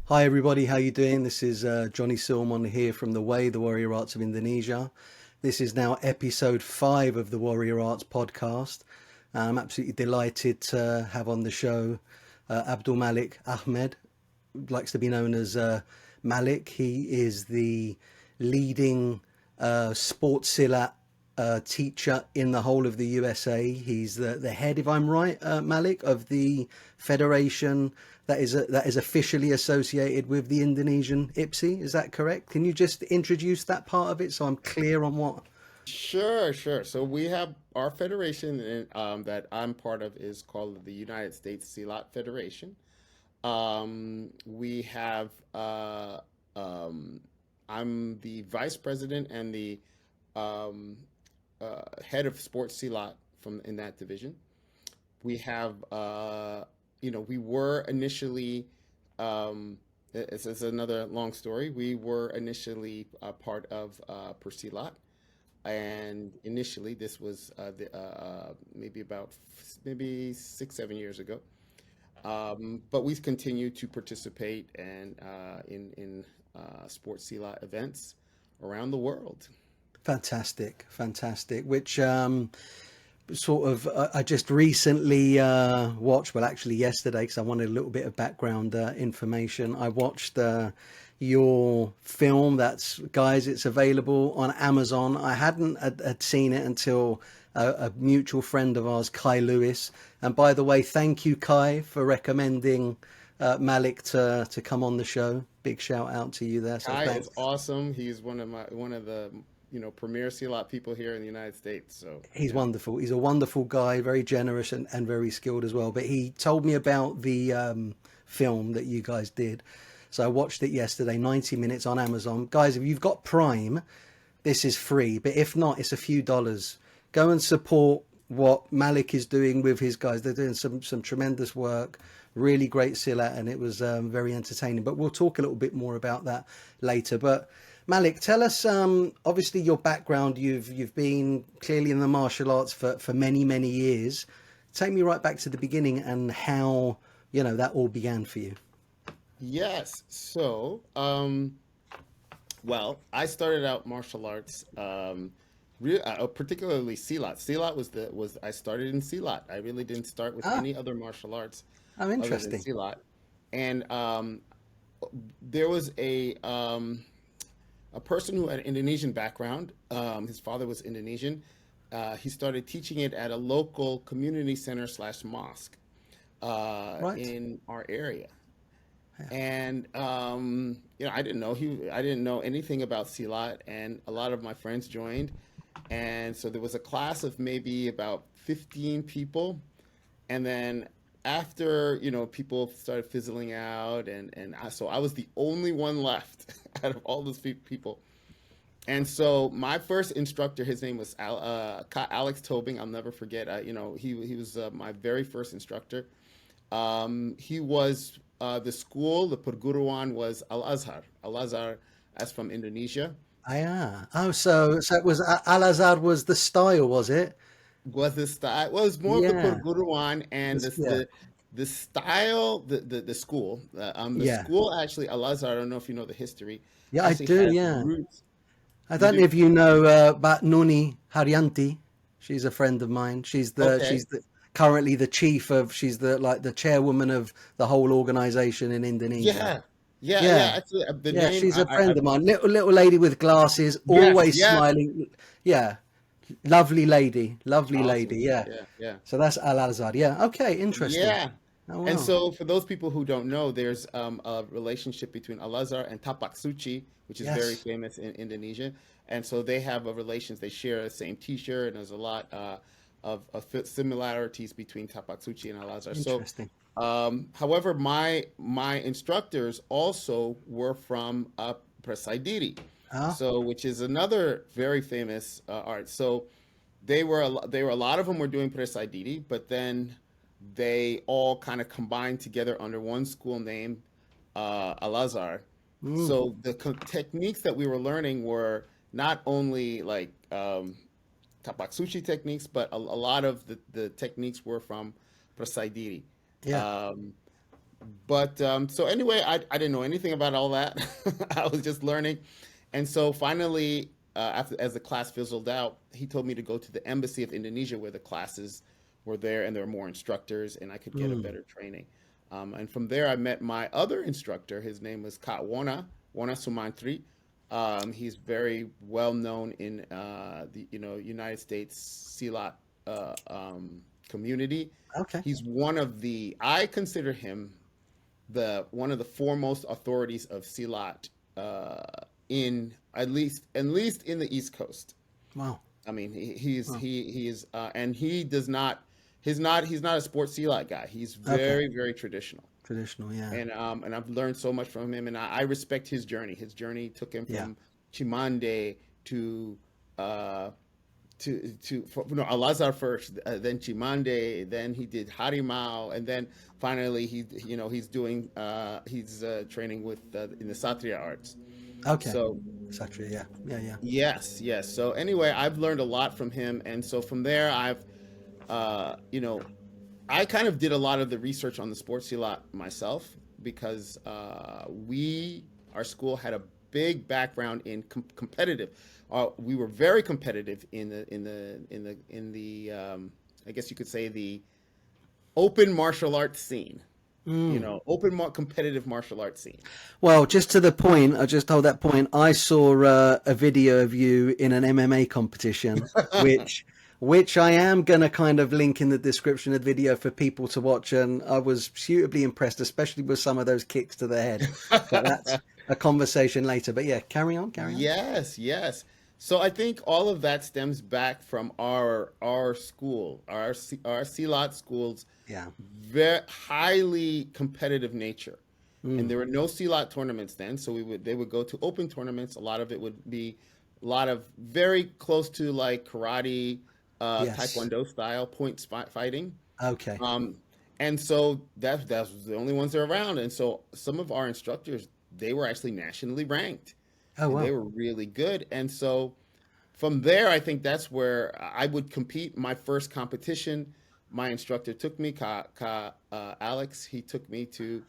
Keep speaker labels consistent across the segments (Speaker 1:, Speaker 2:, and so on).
Speaker 1: Hi everybody, how you doing? This is Johnny Silmon here from the Warrior Arts of Indonesia. This is now episode 5 of the Warrior Arts podcast. I'm absolutely delighted to have on the show Abdul Malik Ahmed, likes to be known as Malik. He is the leading sports Silat teacher in the whole of the USA. He's the head, if I'm right, Malik, of the federation that is officially associated with the Indonesian IPSI. Is that correct? Can you just introduce that part of it so I'm clear on what?
Speaker 2: Sure, sure. So we have our federation that I'm part of is called the United States Silat Federation. We have I'm the vice president and the um, head of sports Silat from in that division. We have we were initially it's another long story. We were initially part of Persilat, and initially this was maybe 6 7 years ago. But we've continued to participate and in sports Sila events around the world.
Speaker 1: Fantastic, fantastic. Which sort of I just recently watched, well, actually yesterday, because I wanted a little bit of background information. I watched your film. That's, guys, it's available on Amazon. I hadn't had seen it until a mutual friend of ours, Kai Lewis. And by the way, thank you, Kai, for recommending Malik to come on the show. Big shout out to you there. So
Speaker 2: Kai is
Speaker 1: thanks.
Speaker 2: awesome. He's one of the premier Sila people here in the United States. So
Speaker 1: He's
Speaker 2: yeah.
Speaker 1: wonderful. He's a wonderful guy, very generous and very skilled as well. But he told me about the film that you guys did. So I watched it yesterday, 90 minutes on Amazon. Guys, if you've got Prime, this is free. But if not, it's a few dollars. Go and support what Malik is doing with his guys. They're doing some tremendous work, really great Silat, and it was very entertaining. But we'll talk a little bit more about that later. But Malik, tell us, obviously your background. You've been clearly in the martial arts for many years. Take me right back to the beginning and how that all began for you.
Speaker 2: Yes. So well, I started out martial arts. Particularly Silat. Silat was I started in Silat. I really didn't start with
Speaker 1: Ah,
Speaker 2: any other martial arts
Speaker 1: oh,
Speaker 2: other than
Speaker 1: interesting.
Speaker 2: Silat. And there was a person who had an Indonesian background. His father was Indonesian. He started teaching it at a local community center slash mosque
Speaker 1: Right.
Speaker 2: in our area.
Speaker 1: Yeah.
Speaker 2: And I didn't know anything about Silat, and a lot of my friends joined. And so there was a class of maybe about 15 people. And then after, people started fizzling out, so I was the only one left out of all those people. And so my first instructor, his name was Alex Tobing. I'll never forget. He was my very first instructor. He was the perguruan was Al Azhar. Al Azhar, as from Indonesia.
Speaker 1: Ah, yeah. Oh, so it was Al Azhar was the style, was it?
Speaker 2: Was the style? Well, it's more of the
Speaker 1: Yeah.
Speaker 2: perguruan and
Speaker 1: This, yeah.
Speaker 2: the style, the school. The
Speaker 1: Yeah.
Speaker 2: school actually, Al Azhar. I don't know if you know the history.
Speaker 1: Yeah, I
Speaker 2: Actually
Speaker 1: do.
Speaker 2: has
Speaker 1: Yeah.
Speaker 2: roots.
Speaker 1: I
Speaker 2: You
Speaker 1: don't know
Speaker 2: do?
Speaker 1: if you know about Nuni Haryanti. She's a friend of mine.
Speaker 2: Okay.
Speaker 1: She's currently the chief of. She's the like the chairwoman of the whole organization in Indonesia.
Speaker 2: Yeah. Yeah.
Speaker 1: Yeah,
Speaker 2: Yeah. Actually, the
Speaker 1: yeah,
Speaker 2: name.
Speaker 1: she's a friend of mine. Little lady with glasses,
Speaker 2: Yes.
Speaker 1: always
Speaker 2: Yes.
Speaker 1: smiling. Yeah, lovely lady, lovely lady.
Speaker 2: Awesome.
Speaker 1: Yeah.
Speaker 2: Yeah. Yeah.
Speaker 1: So that's Al Azhar. Yeah. Okay. Interesting.
Speaker 2: Yeah.
Speaker 1: Oh
Speaker 2: And
Speaker 1: wow.
Speaker 2: so, for those people who don't know, there's a relationship between Al Azhar and Tapak Suci, which is very
Speaker 1: Yes.
Speaker 2: famous in Indonesia. And so, they have a relations. They share the same T-shirt, and there's a lot of similarities between Tapak Suci and Al Azhar. So,
Speaker 1: Interesting.
Speaker 2: however, my instructors also were from Prasaidiri,
Speaker 1: Ah.
Speaker 2: so which is another very famous art. So they were a lot of them were doing Prasaidiri, but then they all kind of combined together under one school name, Al Azhar.
Speaker 1: Mm.
Speaker 2: So the techniques that we were learning were not only like tapaksuchi techniques, but a lot of the techniques were from Prasaidiri.
Speaker 1: Yeah.
Speaker 2: Um, But so anyway, I didn't know anything about all that. I was just learning. And so finally, after as the class fizzled out, he told me to go to the embassy of Indonesia where the classes were there and there were more instructors and I could get a
Speaker 1: Mm.
Speaker 2: better training. And from there, I met my other instructor. His name was Kak Wana Sumantri. He's very well known in the United States Silat community.
Speaker 1: Okay.
Speaker 2: He's one of the I consider him the one of the foremost authorities of Silat in at least in the East Coast.
Speaker 1: Wow.
Speaker 2: I mean,
Speaker 1: Wow.
Speaker 2: he is and he does not he's not a sports Silat guy. He's
Speaker 1: Okay.
Speaker 2: very traditional.
Speaker 1: Traditional. Yeah.
Speaker 2: And I've learned so much from him, and I respect his journey. His journey took him
Speaker 1: Yeah.
Speaker 2: from Chimande to uh, no, Al-Azhar first, then Chimande, then he did Harimau, and then finally he's doing he's training with in the Satria arts.
Speaker 1: Okay.
Speaker 2: So
Speaker 1: Satria. Yeah. Yeah. Yeah.
Speaker 2: yes. So anyway, I've learned a lot from him, and so from there I've uh, you know I kind of did a lot of the research on the sports lot myself because our school had a big background in competitive. We were very competitive in the I guess you could say the open martial arts scene. Competitive martial arts scene.
Speaker 1: Well, just to the point, I just told that point. I saw a video of you in an MMA competition, which I am going to kind of link in the description of the video for people to watch. And I was suitably impressed, especially with some of those kicks to the head. But that's a conversation later. But yeah, carry on, carry on.
Speaker 2: Yes. So I think all of that stems back from our school, our CLOT schools,
Speaker 1: Yeah.
Speaker 2: very highly competitive nature. And
Speaker 1: Mm.
Speaker 2: there were no CLOT tournaments then, so they would go to open tournaments. A lot of it would be a lot of very close to like karate,
Speaker 1: Yes.
Speaker 2: taekwondo style fighting.
Speaker 1: Okay.
Speaker 2: Um, and so that's the only ones that are around. And so some of our instructors, they were actually nationally ranked
Speaker 1: Oh,
Speaker 2: and they
Speaker 1: wow.
Speaker 2: were really good. And so from there, I think that's where I would compete. My first competition, my instructor took me, Alex, he took me to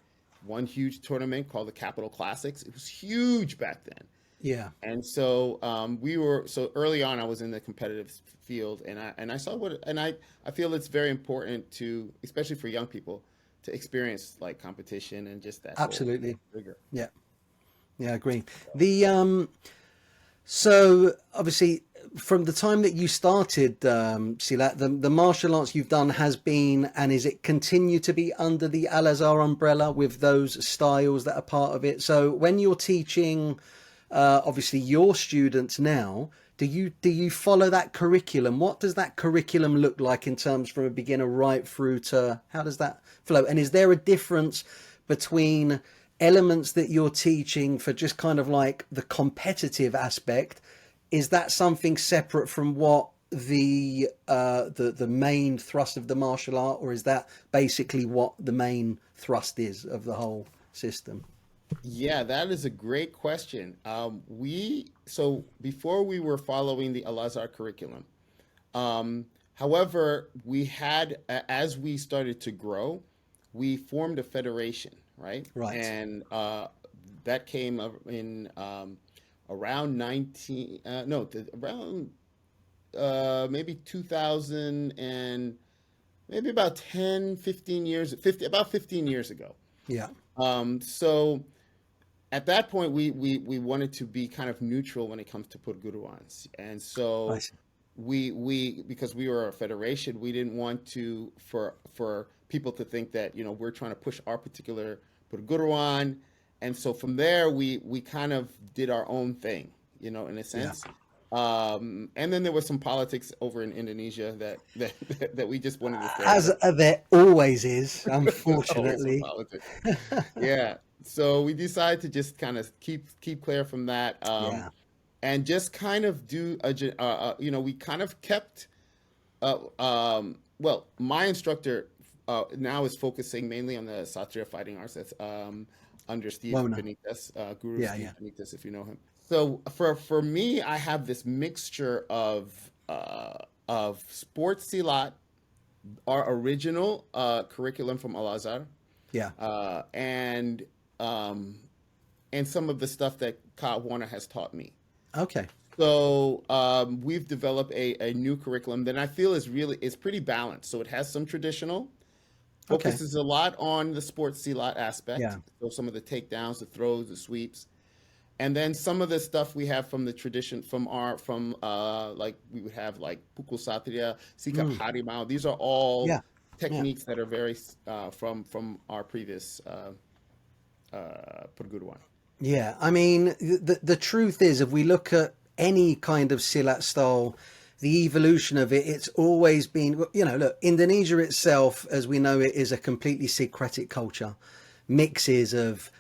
Speaker 2: one huge tournament called the Capital Classics. It was huge back then.
Speaker 1: Yeah.
Speaker 2: And so so early on I was in the competitive field and I saw I feel it's very important to, especially for young people, to experience like competition and just that whole
Speaker 1: Absolutely.
Speaker 2: rigor.
Speaker 1: Yeah. Yeah, I agree. The So obviously, from the time that you started, Silat, the martial arts you've done has been, and is it continue to be under the Al Azhar umbrella with those styles that are part of it? So when you're teaching, obviously your students now, do you follow that curriculum? What does that curriculum look like in terms from a beginner right through to how does that flow? And is there a difference between elements that you're teaching for just kind of like the competitive aspect? Is that something separate from what the main thrust of the martial art, or is that basically what the main thrust is of the whole system?
Speaker 2: Yeah, that is a great question. So before we were following the Al Azhar curriculum. However, as we started to grow, we formed a federation, right?
Speaker 1: Right.
Speaker 2: And that came in around 19, no, around maybe 2000 and maybe about 10, 15 years, about 15 years ago.
Speaker 1: Yeah.
Speaker 2: So at that point, we wanted to be kind of neutral when it comes to Purguruans. And
Speaker 1: I
Speaker 2: so
Speaker 1: see.
Speaker 2: because we were a federation, we didn't want to for people to think that we're trying to push our particular Purguruan. And so from there, we kind of did our own thing, in a
Speaker 1: Yeah.
Speaker 2: sense. And then there was some politics over in Indonesia that we just wanted to stay out
Speaker 1: As
Speaker 2: of.
Speaker 1: there always is,
Speaker 2: There's always some
Speaker 1: unfortunately.
Speaker 2: politics. Yeah. So we decided to just kind of keep clear from that,
Speaker 1: Yeah.
Speaker 2: and just kind of do we kind of kept. Well, my instructor now is focusing mainly on the Satria fighting arts. That's under Steve
Speaker 1: Wona.
Speaker 2: Benitez, Guru
Speaker 1: Yeah.
Speaker 2: Steve
Speaker 1: Yeah.
Speaker 2: Benitez, if you know him. So for me, I have this mixture of sports silat, our original curriculum from Al Azhar,
Speaker 1: Yeah.
Speaker 2: And some of the stuff that Kyle Warner has taught me.
Speaker 1: Okay.
Speaker 2: So we've developed a new curriculum that I feel is pretty balanced. So it has some traditional,
Speaker 1: Okay.
Speaker 2: focuses a lot on the sports Silat
Speaker 1: Yeah.
Speaker 2: aspect. So some of the takedowns, the throws, the sweeps, and then some of the stuff we have from the tradition like we would have like pukul satria, sikap
Speaker 1: Mm.
Speaker 2: harimau. These are all
Speaker 1: Yeah. Yeah.
Speaker 2: techniques that are very from our previous perguruan.
Speaker 1: Yeah, I mean, the truth is, if we look at any kind of Silat style, the evolution of it, it's always been, you know, look, Indonesia itself, as we know it, is a completely syncretic culture, mixes of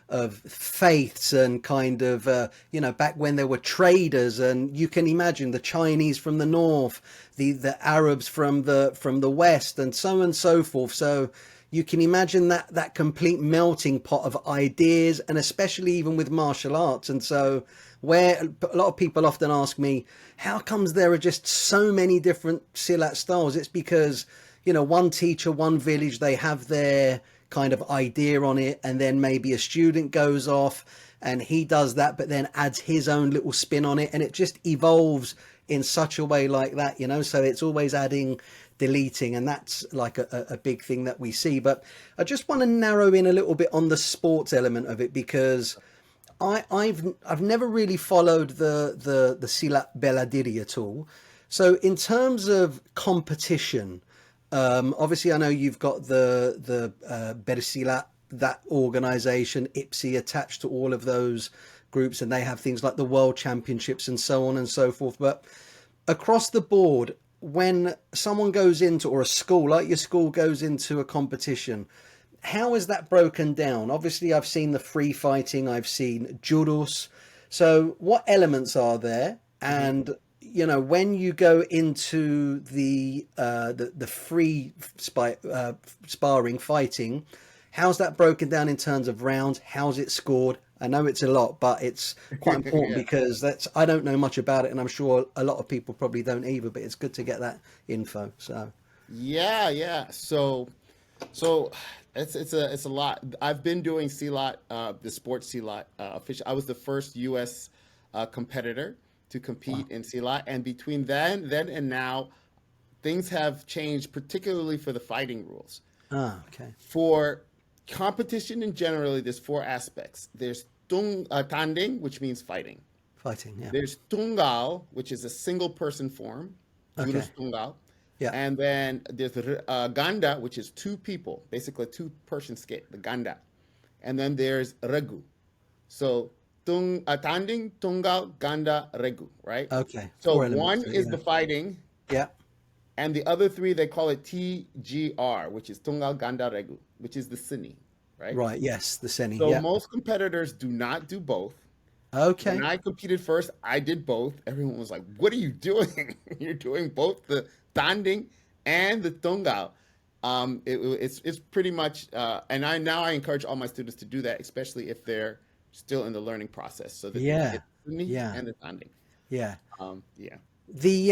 Speaker 1: faiths and kind of, you know, back when there were traders, and you can imagine the Chinese from the north, the Arabs from the west, and so on and so forth. So you can imagine that complete melting pot of ideas, and especially even with martial arts. And so where a lot of people often ask me, how comes there are just so many different Silat styles? It's because, you know, one teacher, one village, they have their kind of idea on it, and then maybe a student goes off and he does that, but then adds his own little spin on it, and it just evolves in such a way like that, you know. So it's always adding, deleting, and that's like a big thing that we see. But I just want to narrow in a little bit on the sports element of it, because I've never really followed the Silat Bela Diri at all. So in terms of competition, obviously I know you've got the Bersilat, that organization, IPSI, attached to all of those groups, and they have things like the World Championships and so on and so forth. But across the board, when someone goes into, or a school like your school goes into a competition, how is that broken down? Obviously I've seen the free fighting, I've seen judus. So what elements are there?
Speaker 2: Mhm.
Speaker 1: And you know, when you go into the free sparring fighting, how's that broken down in terms of rounds? How's it scored? I know it's a lot, but it's quite important,
Speaker 2: Yeah.
Speaker 1: because I don't know much about it, and I'm sure a lot of people probably don't either, but it's good to get that info. So
Speaker 2: Yeah, yeah. So it's a lot. I've been doing Silat, the sports Silat official. I was the first U.S. Competitor to
Speaker 1: wow.
Speaker 2: compete in Silat, and between then and now, things have changed, particularly for the fighting rules.
Speaker 1: Ah, okay.
Speaker 2: For competition in generally, there's four aspects. There's tanding, which means fighting.
Speaker 1: Fighting, yeah.
Speaker 2: There's tunggal, which is a single person form,
Speaker 1: Okay.
Speaker 2: jurus tunggal.
Speaker 1: Yeah.
Speaker 2: And then there's the ganda, which is two people, basically a two-person skate, the ganda. And then there's regu. So tanding, tunggal, ganda, regu, right?
Speaker 1: Okay.
Speaker 2: So
Speaker 1: Four elements
Speaker 2: one
Speaker 1: to it,
Speaker 2: is
Speaker 1: yeah.
Speaker 2: the fighting,
Speaker 1: Yeah.
Speaker 2: and the other three, they call it TGR, which is tunggal, ganda, regu, which is the sini, right?
Speaker 1: Right. Yes. The Seni.
Speaker 2: So
Speaker 1: Yeah.
Speaker 2: most competitors do not do both. When
Speaker 1: Okay.
Speaker 2: I competed first, I did both. Everyone was like, "What are you doing? You're doing both the tanding and the tunggal." It's pretty much, and I encourage all my students to do that, especially if they're still in the learning process, so that they can
Speaker 1: Yeah.
Speaker 2: get the suni
Speaker 1: Yeah.
Speaker 2: and the tanding.
Speaker 1: Yeah.
Speaker 2: Yeah,
Speaker 1: The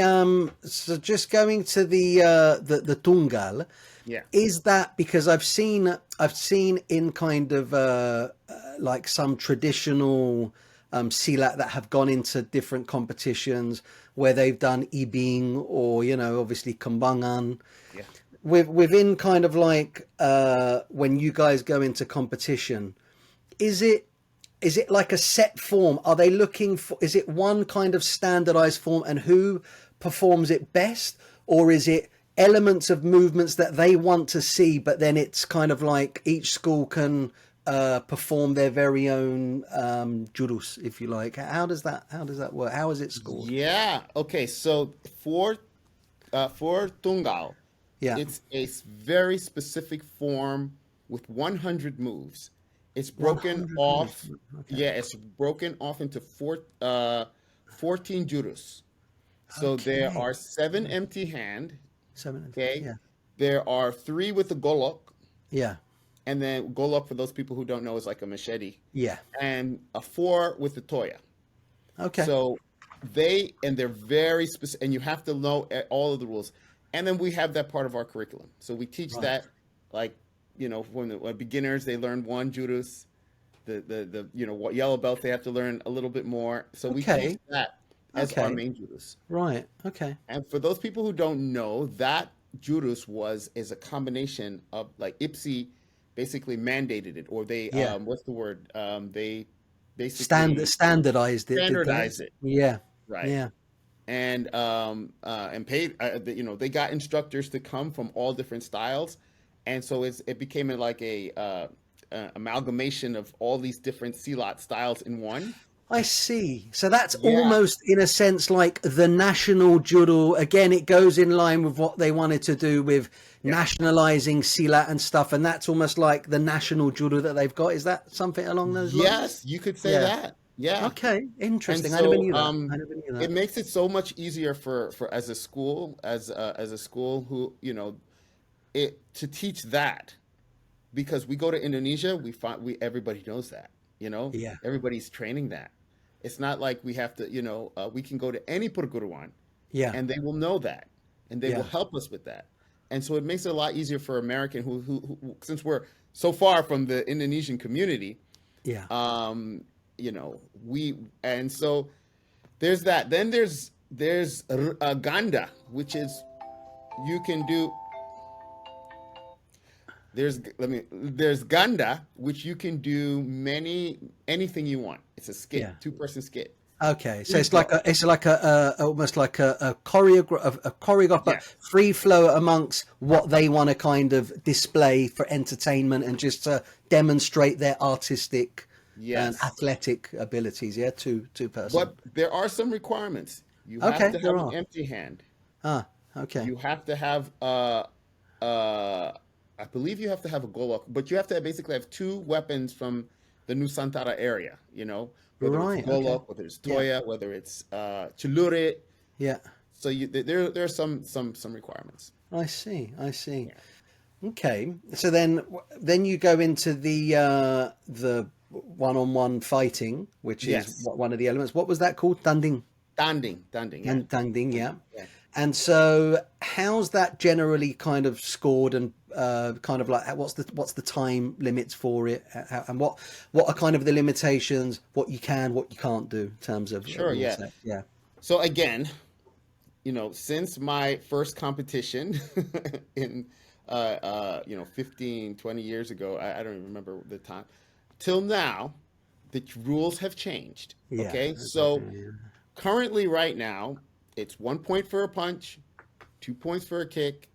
Speaker 1: so just going to the Tungal,
Speaker 2: yeah.
Speaker 1: is that because I've seen in kind of like some traditional silat that have gone into different competitions where they've done ibing, or you know, obviously Kumbangan,
Speaker 2: Yeah.
Speaker 1: within kind of like when you guys go into competition, is it like a set form? Are they looking for, is it one kind of standardized form, and who performs it best? Or is it elements of movements that they want to see, but then it's kind of like each school can perform their very own jurus, if you like? How does that work? How is it scored?
Speaker 2: Yeah. Okay. So for Tungal,
Speaker 1: Yeah.
Speaker 2: it's a very specific form with 100 moves. It's broken
Speaker 1: 100 moves.
Speaker 2: off.
Speaker 1: Okay.
Speaker 2: Yeah, it's broken off into 14 jurus. So there
Speaker 1: Okay.
Speaker 2: are seven empty hand.
Speaker 1: 7.
Speaker 2: Okay.
Speaker 1: Yeah.
Speaker 2: There are three with the golok,
Speaker 1: Yeah.
Speaker 2: and then golok, for those people who don't know, is like a machete,
Speaker 1: Yeah.
Speaker 2: and a four with the toya.
Speaker 1: Okay.
Speaker 2: So they're very specific, and you have to know all of the rules. And then we have that part of our curriculum. So we teach
Speaker 1: Right.
Speaker 2: that like when the beginners, they learn one jurus. What yellow belt, they have to learn a little bit more. So we teach
Speaker 1: Okay.
Speaker 2: that as our
Speaker 1: Okay.
Speaker 2: main jurus.
Speaker 1: Right. Okay.
Speaker 2: And for those people who don't know, that jurus is a combination of, like, IPSI basically mandated it, or they
Speaker 1: Yeah.
Speaker 2: what's the word? They basically
Speaker 1: Standardized it, did they?
Speaker 2: standardize it,
Speaker 1: Yeah.
Speaker 2: right?
Speaker 1: Yeah.
Speaker 2: And paid. They got instructors to come from all different styles, and so it became like a amalgamation of all these different Silat styles in one.
Speaker 1: I see. So that's
Speaker 2: Yeah.
Speaker 1: almost, in a sense, like the national judo. Again, it goes in line with what they wanted to do with
Speaker 2: Yeah.
Speaker 1: nationalizing Silat and stuff. And that's almost like the national judo that they've got. Is that something along those lines?
Speaker 2: Yes, you could say
Speaker 1: Yeah.
Speaker 2: that. Yeah.
Speaker 1: Okay.
Speaker 2: And
Speaker 1: Interesting. I never
Speaker 2: so
Speaker 1: knew that. I never knew
Speaker 2: it
Speaker 1: that.
Speaker 2: makes it so much easier for as a school, as a school who, it to teach that, because we go to Indonesia, everybody knows that,
Speaker 1: Yeah.
Speaker 2: everybody's training that. It's not like we have to, we can go to any perguruan
Speaker 1: Yeah.
Speaker 2: and they will know that, and they will
Speaker 1: Yeah.
Speaker 2: help us with that. And so it makes it a lot easier for American since we're so far from the Indonesian community,
Speaker 1: Yeah.
Speaker 2: and so there's that. Then there's ganda, which is you can do. There's ganda, which you can do anything you want. It's a skit,
Speaker 1: Yeah.
Speaker 2: 2-person skit.
Speaker 1: Okay, so
Speaker 2: Free flow.
Speaker 1: it's like almost like a choreograph, but
Speaker 2: Yes.
Speaker 1: free flow amongst what they want to kind of display for entertainment and just to demonstrate their artistic and
Speaker 2: Yes.
Speaker 1: athletic abilities. Yeah, two person.
Speaker 2: But there are some requirements. You have
Speaker 1: Okay,
Speaker 2: to
Speaker 1: there
Speaker 2: have an
Speaker 1: are.
Speaker 2: empty hand.
Speaker 1: Ah, okay.
Speaker 2: You have to have I believe you have to have a golok, but you have to basically have 2 weapons from the Nusantara area, whether it's
Speaker 1: Right. Okay.
Speaker 2: golok, whether it's
Speaker 1: Yeah.
Speaker 2: toya, whether it's celurit.
Speaker 1: Yeah.
Speaker 2: So there are some requirements.
Speaker 1: I see. I see.
Speaker 2: Yeah.
Speaker 1: Okay. So then you go into the one-on-one fighting, which is
Speaker 2: Yes.
Speaker 1: one of the elements. What was that called? Tanding.
Speaker 2: Danding, yeah.
Speaker 1: And Dangding, yeah.
Speaker 2: Yeah.
Speaker 1: And so, how's that generally kind of scored, and kind of like what's the time limits for it, and what are kind of the limitations, what you can, what you can't do in terms of
Speaker 2: Sure,
Speaker 1: rule
Speaker 2: yeah.
Speaker 1: set? Yeah,
Speaker 2: So again, since my first competition in 15, 20 years ago, I don't even remember the time, till now, the rules have changed.
Speaker 1: yeah.
Speaker 2: Okay? So currently, right now, it's 1 point for a punch, 2 points for a kick,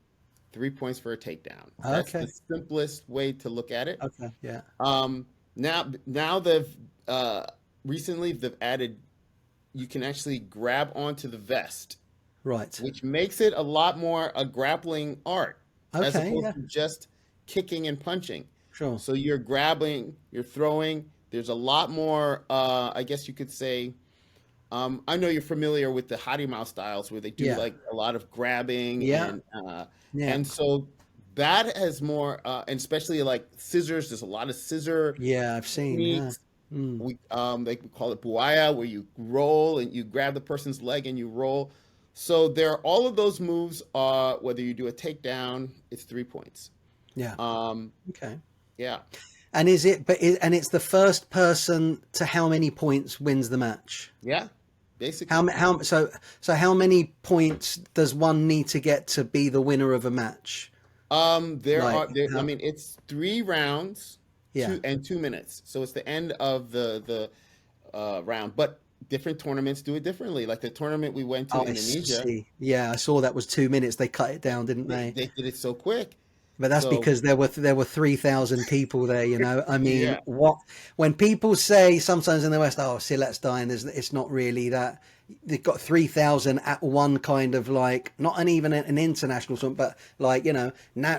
Speaker 2: 3 points for a takedown. That's
Speaker 1: Okay.
Speaker 2: the simplest way to look at it.
Speaker 1: Okay, yeah,
Speaker 2: Now they've recently they've added, you can actually grab onto the vest,
Speaker 1: right.
Speaker 2: which makes it a lot more a grappling art, as
Speaker 1: Okay,
Speaker 2: opposed
Speaker 1: yeah,
Speaker 2: to just kicking and punching.
Speaker 1: sure.
Speaker 2: So you're grabbing, you're throwing. There's a lot more, I guess you could say. I know you're familiar with the Harimau styles, where they do
Speaker 1: Yeah,
Speaker 2: like a lot of grabbing,
Speaker 1: yeah, yeah,
Speaker 2: and so that has more, and especially like scissors. There's a lot of scissor
Speaker 1: yeah. I've seen. Yeah.
Speaker 2: techniques.
Speaker 1: Mm.
Speaker 2: We we call it buaya, where you roll and you grab the person's leg and you roll. So there are all of those moves. Whether you do a takedown, it's 3 points.
Speaker 1: Yeah.
Speaker 2: Um,
Speaker 1: Okay.
Speaker 2: yeah.
Speaker 1: And and it's the first person to how many points wins the match?
Speaker 2: Yeah, basically.
Speaker 1: So how many points does one need to get to be the winner of a match?
Speaker 2: I mean, it's 3 rounds,
Speaker 1: Yeah.
Speaker 2: 2 minutes. So it's the end of the round, but different tournaments do it differently. Like the tournament we went to
Speaker 1: Oh,
Speaker 2: in
Speaker 1: I
Speaker 2: Indonesia,
Speaker 1: see. Yeah, I saw that was 2 minutes. They cut it down, didn't
Speaker 2: they,
Speaker 1: they?
Speaker 2: they did it so quick.
Speaker 1: But that's
Speaker 2: So
Speaker 1: because there were 3,000 people there. I mean,
Speaker 2: yeah,
Speaker 1: when people say sometimes in the West, oh, Silat's dying, it's not really that. They've got 3,000 at one kind of like, not even an international tournament, but like,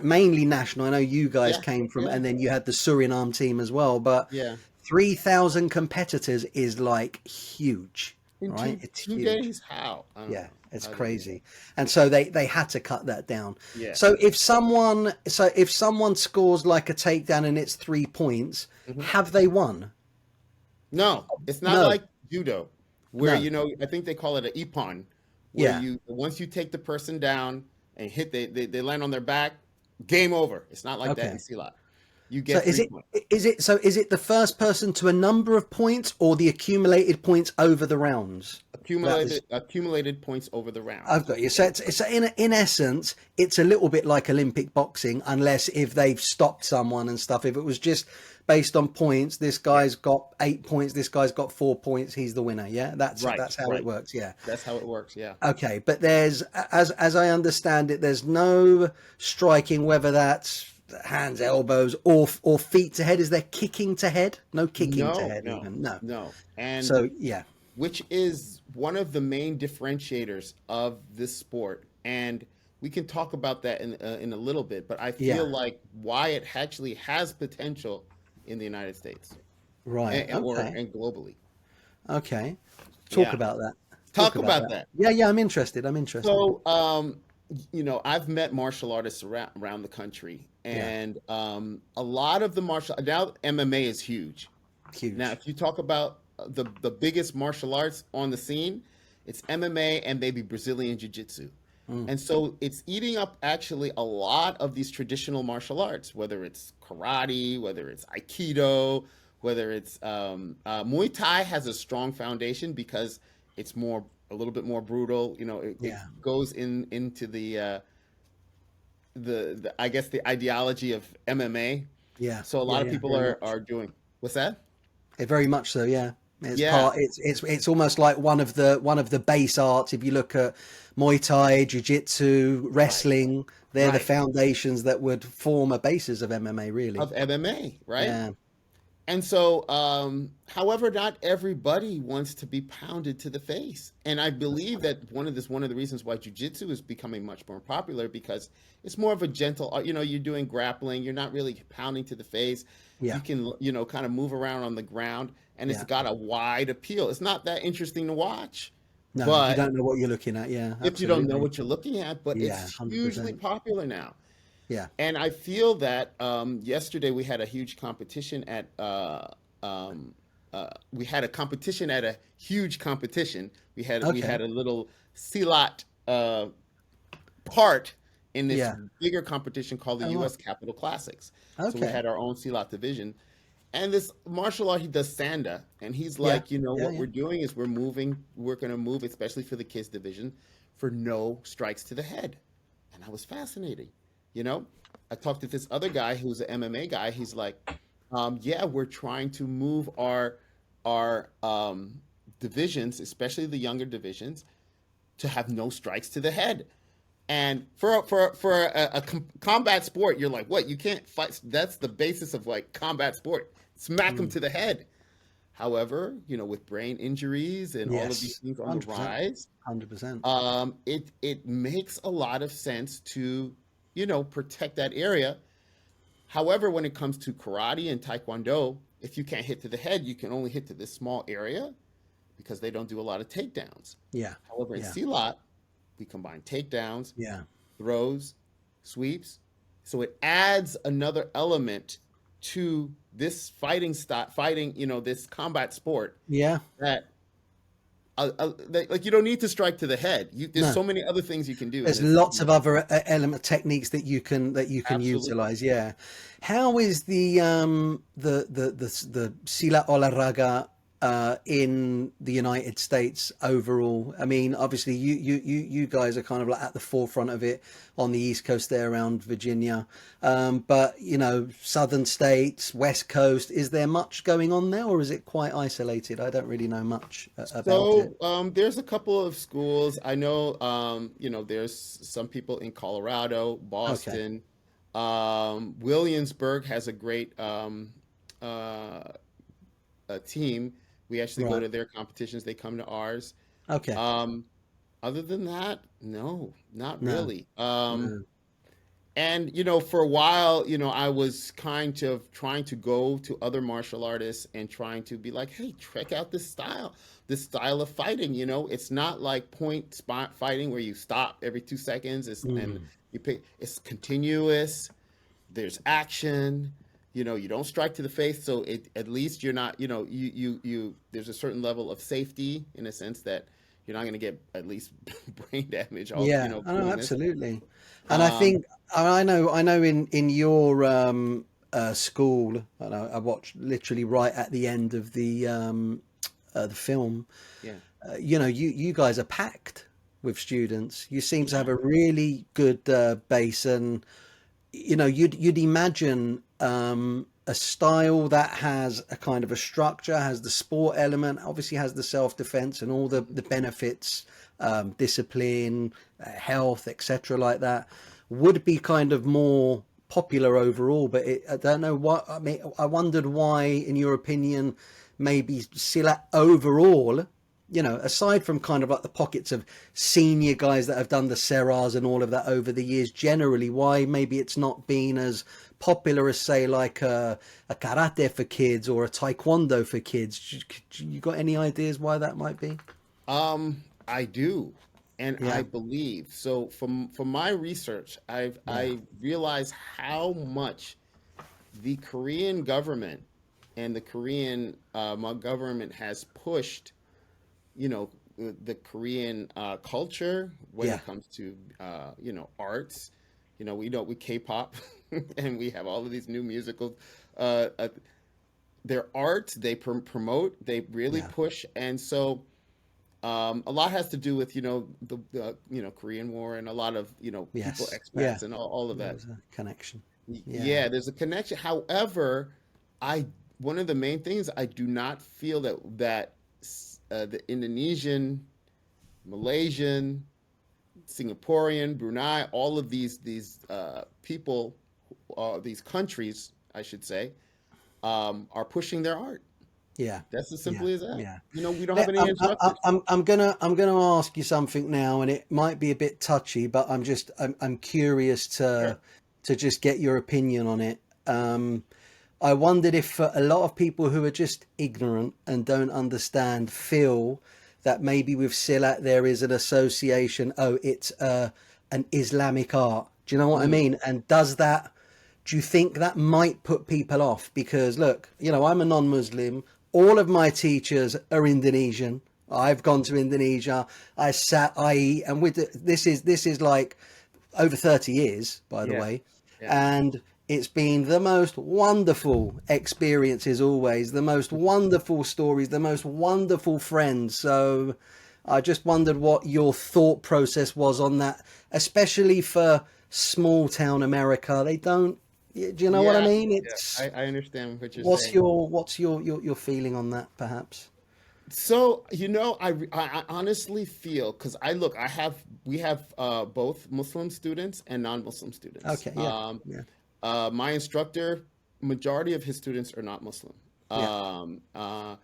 Speaker 1: mainly national. I know you guys
Speaker 2: yeah,
Speaker 1: came from,
Speaker 2: yeah,
Speaker 1: and then you had the Suriname team as well, but
Speaker 2: yeah.
Speaker 1: 3,000 competitors is like huge,
Speaker 2: In
Speaker 1: right?
Speaker 2: two
Speaker 1: It's
Speaker 2: two
Speaker 1: huge.
Speaker 2: days, how? I don't
Speaker 1: Yeah,
Speaker 2: know
Speaker 1: it's
Speaker 2: how they did
Speaker 1: crazy. And so they had to cut that down.
Speaker 2: that.
Speaker 1: So if someone scores like a takedown and it's 3 points,
Speaker 2: Yeah. Mhm.
Speaker 1: have they won?
Speaker 2: No, it's not
Speaker 1: No,
Speaker 2: like judo, where
Speaker 1: no.
Speaker 2: I think they call it an ippon, where
Speaker 1: Yeah.
Speaker 2: once you take the person down and they land on their back, game over. It's not like that in
Speaker 1: Okay.
Speaker 2: Silat. You
Speaker 1: So
Speaker 2: get 3 points.
Speaker 1: is it the first person to a number of points or the accumulated points over the rounds? That is,
Speaker 2: Accumulated points over the
Speaker 1: I've
Speaker 2: rounds.
Speaker 1: got you. So it's in essence, it's a little bit like Olympic boxing, unless if they've stopped someone and stuff. If it was just based on points, this
Speaker 2: Yeah.
Speaker 1: guy's got 8 points, this guy's got 4 points, he's the winner. Yeah,
Speaker 2: Right.
Speaker 1: that's how it
Speaker 2: Right.
Speaker 1: works. Yeah.
Speaker 2: That's how it works. Yeah.
Speaker 1: Okay, but there's as I understand it, there's no striking, whether that's hands, elbows, or feet to head. Is there kicking to head? No kicking to
Speaker 2: No,
Speaker 1: head,
Speaker 2: no,
Speaker 1: even no.
Speaker 2: no. And
Speaker 1: So yeah,
Speaker 2: which is one of the main differentiators of this sport. And we can talk about that in a little bit, but I feel
Speaker 1: yeah,
Speaker 2: like why it actually has potential in the United States
Speaker 1: right. Okay,
Speaker 2: and globally.
Speaker 1: okay. Talk
Speaker 2: Yeah.
Speaker 1: about that. Talk
Speaker 2: Talk
Speaker 1: about
Speaker 2: about
Speaker 1: that.
Speaker 2: that.
Speaker 1: Yeah, yeah. I'm interested. I'm interested.
Speaker 2: So, I've met martial artists around the country,
Speaker 1: Yeah,
Speaker 2: and a lot of the now MMA is huge. Now,
Speaker 1: huge.
Speaker 2: if you talk about the biggest martial arts on the scene, it's MMA and maybe Brazilian Jiu-Jitsu.
Speaker 1: Mm,
Speaker 2: And so it's eating up actually a lot of these traditional martial arts, whether it's karate, whether it's Aikido, whether it's Muay Thai has a strong foundation because it's a little bit more brutal. It
Speaker 1: yeah,
Speaker 2: goes into the I guess the ideology of MMA.
Speaker 1: yeah,
Speaker 2: So a
Speaker 1: yeah,
Speaker 2: lot of
Speaker 1: yeah.
Speaker 2: people
Speaker 1: Very
Speaker 2: are
Speaker 1: much.
Speaker 2: doing what's that?
Speaker 1: Very much so. Yeah, it's
Speaker 2: Yeah,
Speaker 1: part. It's almost like one of the base arts. If you look at Muay Thai, Jiu-Jitsu,
Speaker 2: right,
Speaker 1: wrestling, they're the
Speaker 2: right.
Speaker 1: foundations that would form a basis of MMA. Really.
Speaker 2: Of MMA, right?
Speaker 1: Yeah.
Speaker 2: And so, however, not everybody wants to be pounded to the face. And I
Speaker 1: That's
Speaker 2: believe
Speaker 1: right.
Speaker 2: that one of the reasons why jujitsu is becoming much more popular because it's more of a gentle, you're doing grappling, you're not really pounding to the face. You
Speaker 1: Yeah.
Speaker 2: can, kind of move around on the ground and it's
Speaker 1: Yeah.
Speaker 2: got a wide appeal. It's not that interesting to watch,
Speaker 1: No, if you
Speaker 2: but
Speaker 1: don't know what you're looking at, yeah,
Speaker 2: if you don't know
Speaker 1: absolutely.
Speaker 2: what you're looking at, but
Speaker 1: Yeah,
Speaker 2: it's hugely
Speaker 1: 100%.
Speaker 2: popular now.
Speaker 1: Yeah.
Speaker 2: And I feel that yesterday we had a huge competition at we had a competition at a huge competition. We had
Speaker 1: Okay.
Speaker 2: a little Silat part in this
Speaker 1: Yeah.
Speaker 2: bigger competition called the
Speaker 1: Oh, wow.
Speaker 2: U.S. Capitol Classics. So we
Speaker 1: Okay.
Speaker 2: had our own Silat division. And this martial art, he does sanda, and he's
Speaker 1: Yeah.
Speaker 2: like,
Speaker 1: Yeah.
Speaker 2: what
Speaker 1: Yeah.
Speaker 2: we're doing is we're going to move, especially for the kids division, for no strikes to the head. And I was fascinating. You know, I talked to this other guy who's an MMA guy. He's like, yeah, we're trying to move our divisions, especially the younger divisions, to have no strikes to the head. And for combat sport, you're like, what? You can't fight. That's the basis of like combat sport. Smack them
Speaker 1: Mm.
Speaker 2: to the head. However, with brain injuries and all of these
Speaker 1: Yes.
Speaker 2: things on the
Speaker 1: 100%.
Speaker 2: rise,
Speaker 1: 100%.
Speaker 2: it makes a lot of sense to protect that area. However, when it comes to karate and taekwondo, if you can't hit to the head, you can only hit to this small area because they don't do a lot of takedowns.
Speaker 1: Yeah.
Speaker 2: However, in
Speaker 1: Yeah.
Speaker 2: Silat, we combine takedowns,
Speaker 1: Yeah.
Speaker 2: throws, sweeps. So it adds another element to this this combat sport
Speaker 1: Yeah.
Speaker 2: that, like you don't need to strike to the head. There's
Speaker 1: No.
Speaker 2: so many other things you can do in
Speaker 1: There's
Speaker 2: this.
Speaker 1: lots of other element techniques that you can
Speaker 2: Absolutely.
Speaker 1: utilize. Yeah. How is the Silat Olahraga in the United States overall? I mean, obviously you guys are kind of like at the forefront of it on the East Coast there around Virginia. But southern states, West Coast, is there much going on there or is it quite isolated? I don't really know much about it.
Speaker 2: So there's a couple of schools. I know, there's some people in Colorado,
Speaker 1: Okay.
Speaker 2: Boston. Williamsburg has a great uh, team. We actually go
Speaker 1: Right.
Speaker 2: to their competitions. They come to ours.
Speaker 1: Okay.
Speaker 2: Um, Other than that, no, not
Speaker 1: No.
Speaker 2: really.
Speaker 1: No.
Speaker 2: And for a while, I was kind of trying to go to other martial artists and trying to be like, hey, check out this style of fighting. It's not like point spot fighting where you stop every 2 seconds. And
Speaker 1: Mm.
Speaker 2: you pick. It's continuous. There's action. You don't strike to the face, so at least you're not. You. There's a certain level of safety in a sense that you're not going to get at least brain damage. All
Speaker 1: Yeah, I know,
Speaker 2: doing this.
Speaker 1: absolutely. And I
Speaker 2: Um,
Speaker 1: think I know in your school, and I watched literally right at the end of the film.
Speaker 2: Yeah.
Speaker 1: You know, you guys are packed with students. You seem to
Speaker 2: Yeah.
Speaker 1: have a really good base, and you know, you'd imagine a style that has a kind of a structure, has the sport element, obviously has the self-defense and all the benefits, discipline, health, etc., like that, would be kind of more popular overall. But I don't know what, I mean, I wondered why, in your opinion, maybe Silat overall, you know, aside from kind of like the pockets of senior guys that have done the Serras and all of that over the years, generally, why maybe it's not been as popular as, say, like a karate for kids or a taekwondo for kids. You got any ideas why that might be?
Speaker 2: I do, and I
Speaker 1: Yeah,
Speaker 2: believe so. From my research,
Speaker 1: yeah,
Speaker 2: I realized how much the Korean government and the Korean government has pushed, the Korean culture when
Speaker 1: yeah,
Speaker 2: it comes to arts. We K-pop, and we have all of these new musicals. Uh, uh, their art they promote, they really
Speaker 1: yeah.
Speaker 2: push, and so a lot has to do with the Korean War and a lot of people
Speaker 1: Yes, yeah.
Speaker 2: expats and all of
Speaker 1: There
Speaker 2: that.
Speaker 1: was a connection. Yeah,
Speaker 2: Yeah, there's a connection. However, I one of the main things I do not feel that the Indonesian, Malaysian, Singaporean, Brunei, all of these people, these countries, I should say, are pushing their art.
Speaker 1: yeah,
Speaker 2: That's as
Speaker 1: yeah,
Speaker 2: simply as that.
Speaker 1: yeah.
Speaker 2: We don't have any instructors.
Speaker 1: I'm gonna ask you something now, and it might be a bit touchy, but I'm curious
Speaker 2: Sure.
Speaker 1: to just get your opinion on it. I wondered if a lot of people who are just ignorant and don't understand feel that maybe with Silat there is an association. Oh, it's an Islamic art. Do you know what I
Speaker 2: Mm,
Speaker 1: mean? And do you think that might put people off? Because look, you know, I'm a non-Muslim. All of my teachers are Indonesian. I've gone to Indonesia. I eat, and this is like over 30 years, by the
Speaker 2: yeah,
Speaker 1: way.
Speaker 2: yeah.
Speaker 1: And it's been the most wonderful experiences always, the most wonderful stories, the most wonderful friends. So I just wondered what your thought process was on that, especially for small town America. They don't, do you know what I
Speaker 2: Yeah,
Speaker 1: mean?
Speaker 2: yeah.
Speaker 1: It's
Speaker 2: I understand what you're
Speaker 1: what's
Speaker 2: saying.
Speaker 1: your feeling on that, perhaps?
Speaker 2: So, I honestly feel because we have both Muslim students and non-Muslim students.
Speaker 1: Okay, yeah, yeah,
Speaker 2: My instructor, majority of his students are not Muslim.
Speaker 1: yeah,
Speaker 2: Um, uh,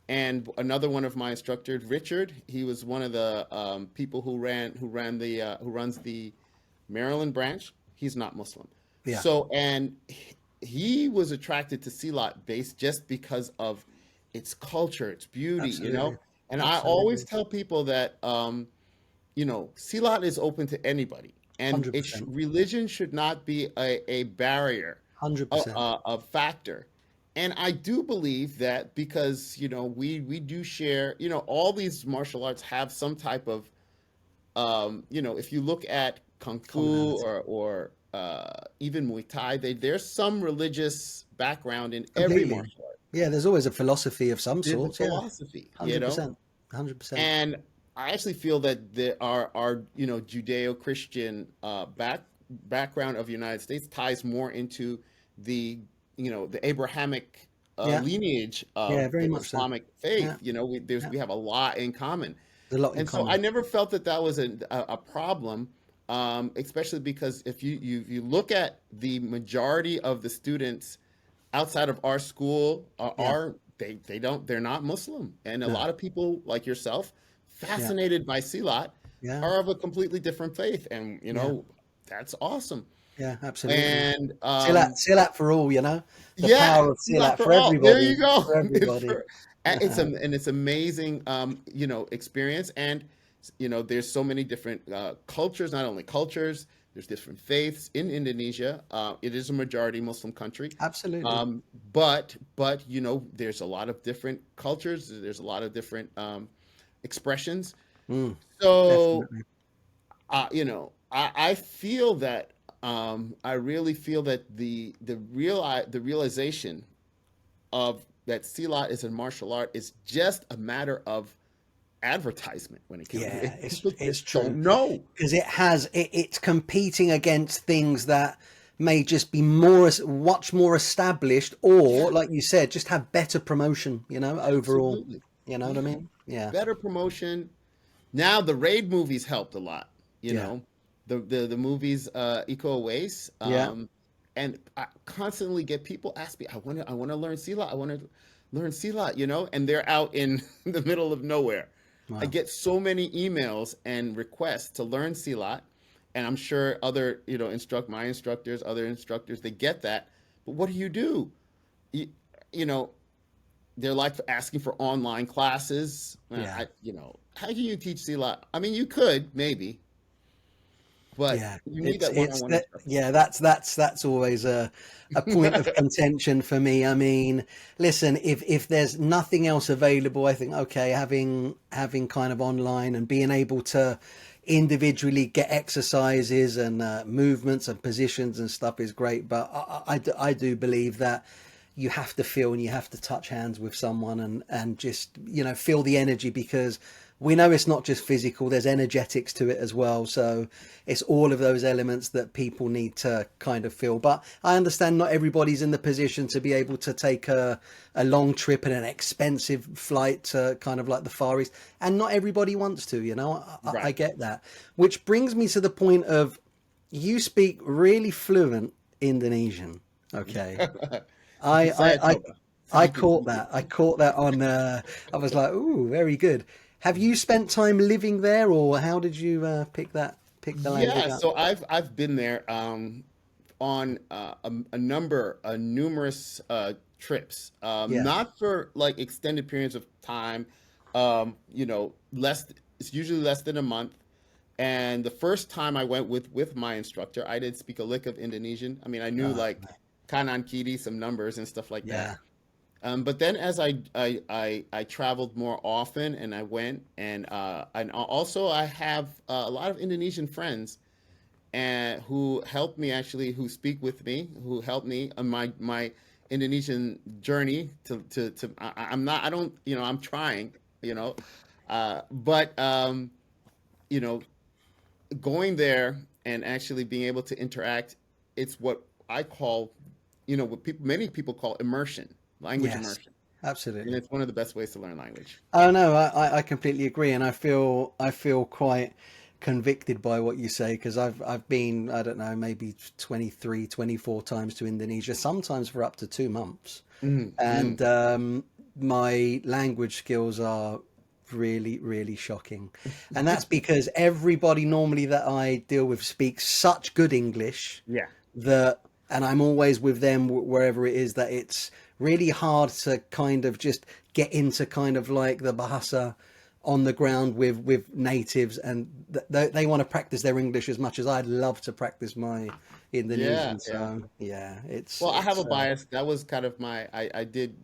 Speaker 2: and another one of my instructors, Richard, he was one of the people who runs the Maryland branch. He's not Muslim.
Speaker 1: yeah.
Speaker 2: So, and he was attracted to Silat based just because of its culture, its beauty,
Speaker 1: Absolutely,
Speaker 2: And I always
Speaker 1: absolutely,
Speaker 2: tell people that, Silat is open to anybody, and
Speaker 1: 100%,
Speaker 2: religion should not be a barrier,
Speaker 1: 100%.
Speaker 2: a factor. And I do believe that because we do share, all these martial arts have some type of if you look at kung fu
Speaker 1: Commonality.
Speaker 2: or even Muay Thai, there's some religious background in every
Speaker 1: Completely.
Speaker 2: martial art.
Speaker 1: Yeah, there's always a philosophy of some
Speaker 2: There's a
Speaker 1: sort. Yeah,
Speaker 2: philosophy,
Speaker 1: 100%. 100%.
Speaker 2: and I actually feel that our Judeo-Christian background of the United States ties more into the the Abrahamic
Speaker 1: Yeah,
Speaker 2: lineage
Speaker 1: yeah,
Speaker 2: of
Speaker 1: very
Speaker 2: the
Speaker 1: much so.
Speaker 2: Islamic faith.
Speaker 1: Yeah,
Speaker 2: We
Speaker 1: yeah.
Speaker 2: we have a lot in common.
Speaker 1: There's a lot in
Speaker 2: And so I
Speaker 1: common.
Speaker 2: never felt that that was a problem, especially because if you look at the majority of the students outside of our school
Speaker 1: Yeah,
Speaker 2: they're not Muslim, and a
Speaker 1: no,
Speaker 2: lot of people like yourself,
Speaker 1: yeah,
Speaker 2: fascinated by Silat,
Speaker 1: yeah,
Speaker 2: are of a completely different faith, and
Speaker 1: yeah,
Speaker 2: that's awesome.
Speaker 1: yeah, absolutely.
Speaker 2: And
Speaker 1: Silat for all, you know, the
Speaker 2: yeah,
Speaker 1: power of
Speaker 2: Silat
Speaker 1: Silat
Speaker 2: for
Speaker 1: for
Speaker 2: all. There
Speaker 1: everybody,
Speaker 2: you go.
Speaker 1: for everybody.
Speaker 2: It's amazing, experience, and there's so many different cultures. Not only cultures, there's different faiths in Indonesia. It is a majority Muslim country,
Speaker 1: Absolutely.
Speaker 2: um, but there's a lot of different cultures. There's a lot of different expressions.
Speaker 1: Mm,
Speaker 2: So
Speaker 1: definitely.
Speaker 2: I feel that I really feel that the realization of that Silat is a martial art is just a matter of advertisement when it comes.
Speaker 1: Yeah,
Speaker 2: People
Speaker 1: it's
Speaker 2: just
Speaker 1: true
Speaker 2: don't know.
Speaker 1: because it's competing against things that may just be much more established,
Speaker 2: Yeah,
Speaker 1: or like you said, just have better promotion. Overall.
Speaker 2: absolutely.
Speaker 1: You know what I
Speaker 2: Yeah,
Speaker 1: mean? Yeah,
Speaker 2: better promotion. Now the Raid movies helped a lot. You
Speaker 1: yeah,
Speaker 2: know, the movies Eco Waste.
Speaker 1: yeah.
Speaker 2: And I constantly get people ask me, I want to learn Silat. I want to learn Silat. You know, and they're out in the middle of nowhere. I
Speaker 1: Wow.
Speaker 2: get so many emails and requests to learn Silat, and I'm sure other my instructors, other instructors, they get that. But what do? You, you know, they're like asking for online classes.
Speaker 1: Yeah.
Speaker 2: How can you teach Silat? I mean, you could maybe, but
Speaker 1: Yeah,
Speaker 2: you need
Speaker 1: it's
Speaker 2: that
Speaker 1: it's
Speaker 2: one-on-one
Speaker 1: that
Speaker 2: instruction.
Speaker 1: yeah, that's always a point of contention for me. I mean, listen, if there's nothing else available, I think okay, having kind of online and being able to individually get exercises and movements and positions and stuff is great. But I do believe that you have to feel and you have to touch hands with someone and just feel the energy, because we know it's not just physical, there's energetics to it as well. So it's all of those elements that people need to kind of feel. But I understand not everybody's in the position to be able to take a long trip and an expensive flight to kind of like the Far East, and not everybody wants to. I
Speaker 2: Right.
Speaker 1: get that, which brings me to the point of you speak really fluent Indonesian. Okay. I
Speaker 2: Saya
Speaker 1: I I
Speaker 2: coba.
Speaker 1: I
Speaker 2: Sedikit
Speaker 1: caught
Speaker 2: sedikit.
Speaker 1: that. I caught that on. I was like, "Ooh, very good." Have you spent time living there, or how did you pick the language
Speaker 2: Yeah,
Speaker 1: up?
Speaker 2: so I've been there on numerous trips,
Speaker 1: Yeah,
Speaker 2: not for like extended periods of time. Less. It's usually less than a month. And the first time I went with my instructor, I didn't speak a lick of Indonesian. I mean, I knew
Speaker 1: uh,
Speaker 2: like kanan kiri, some numbers and stuff like that.
Speaker 1: yeah,
Speaker 2: But then as I traveled more often and I went and also I have a lot of Indonesian friends and who helped me actually who speak with me who helped me on my Indonesian journey to I'm not I don't I'm trying you know but you know going there and actually being able to interact, it's what I call what many people call immersion, language
Speaker 1: yes,
Speaker 2: immersion, and
Speaker 1: absolutely.
Speaker 2: it's one of the best ways to learn language.
Speaker 1: Oh no, I completely agree, and I feel quite convicted by what you say, because I've been, I don't know, maybe 23, 24 times to Indonesia, sometimes for up to 2 months,
Speaker 2: Mm-hmm.
Speaker 1: and my language skills are really, really shocking, and that's because everybody normally that I deal with speaks such good English
Speaker 2: Yeah.
Speaker 1: that, and I'm always with them wherever it is, that it's really hard to kind of just get into kind of like the Bahasa on the ground with natives, and they want to practice their English as much as I'd love to practice my
Speaker 2: Yeah,
Speaker 1: Indonesian.
Speaker 2: yeah.
Speaker 1: So yeah, it's
Speaker 2: Well, I have a
Speaker 1: it's
Speaker 2: bias. That was kind of I did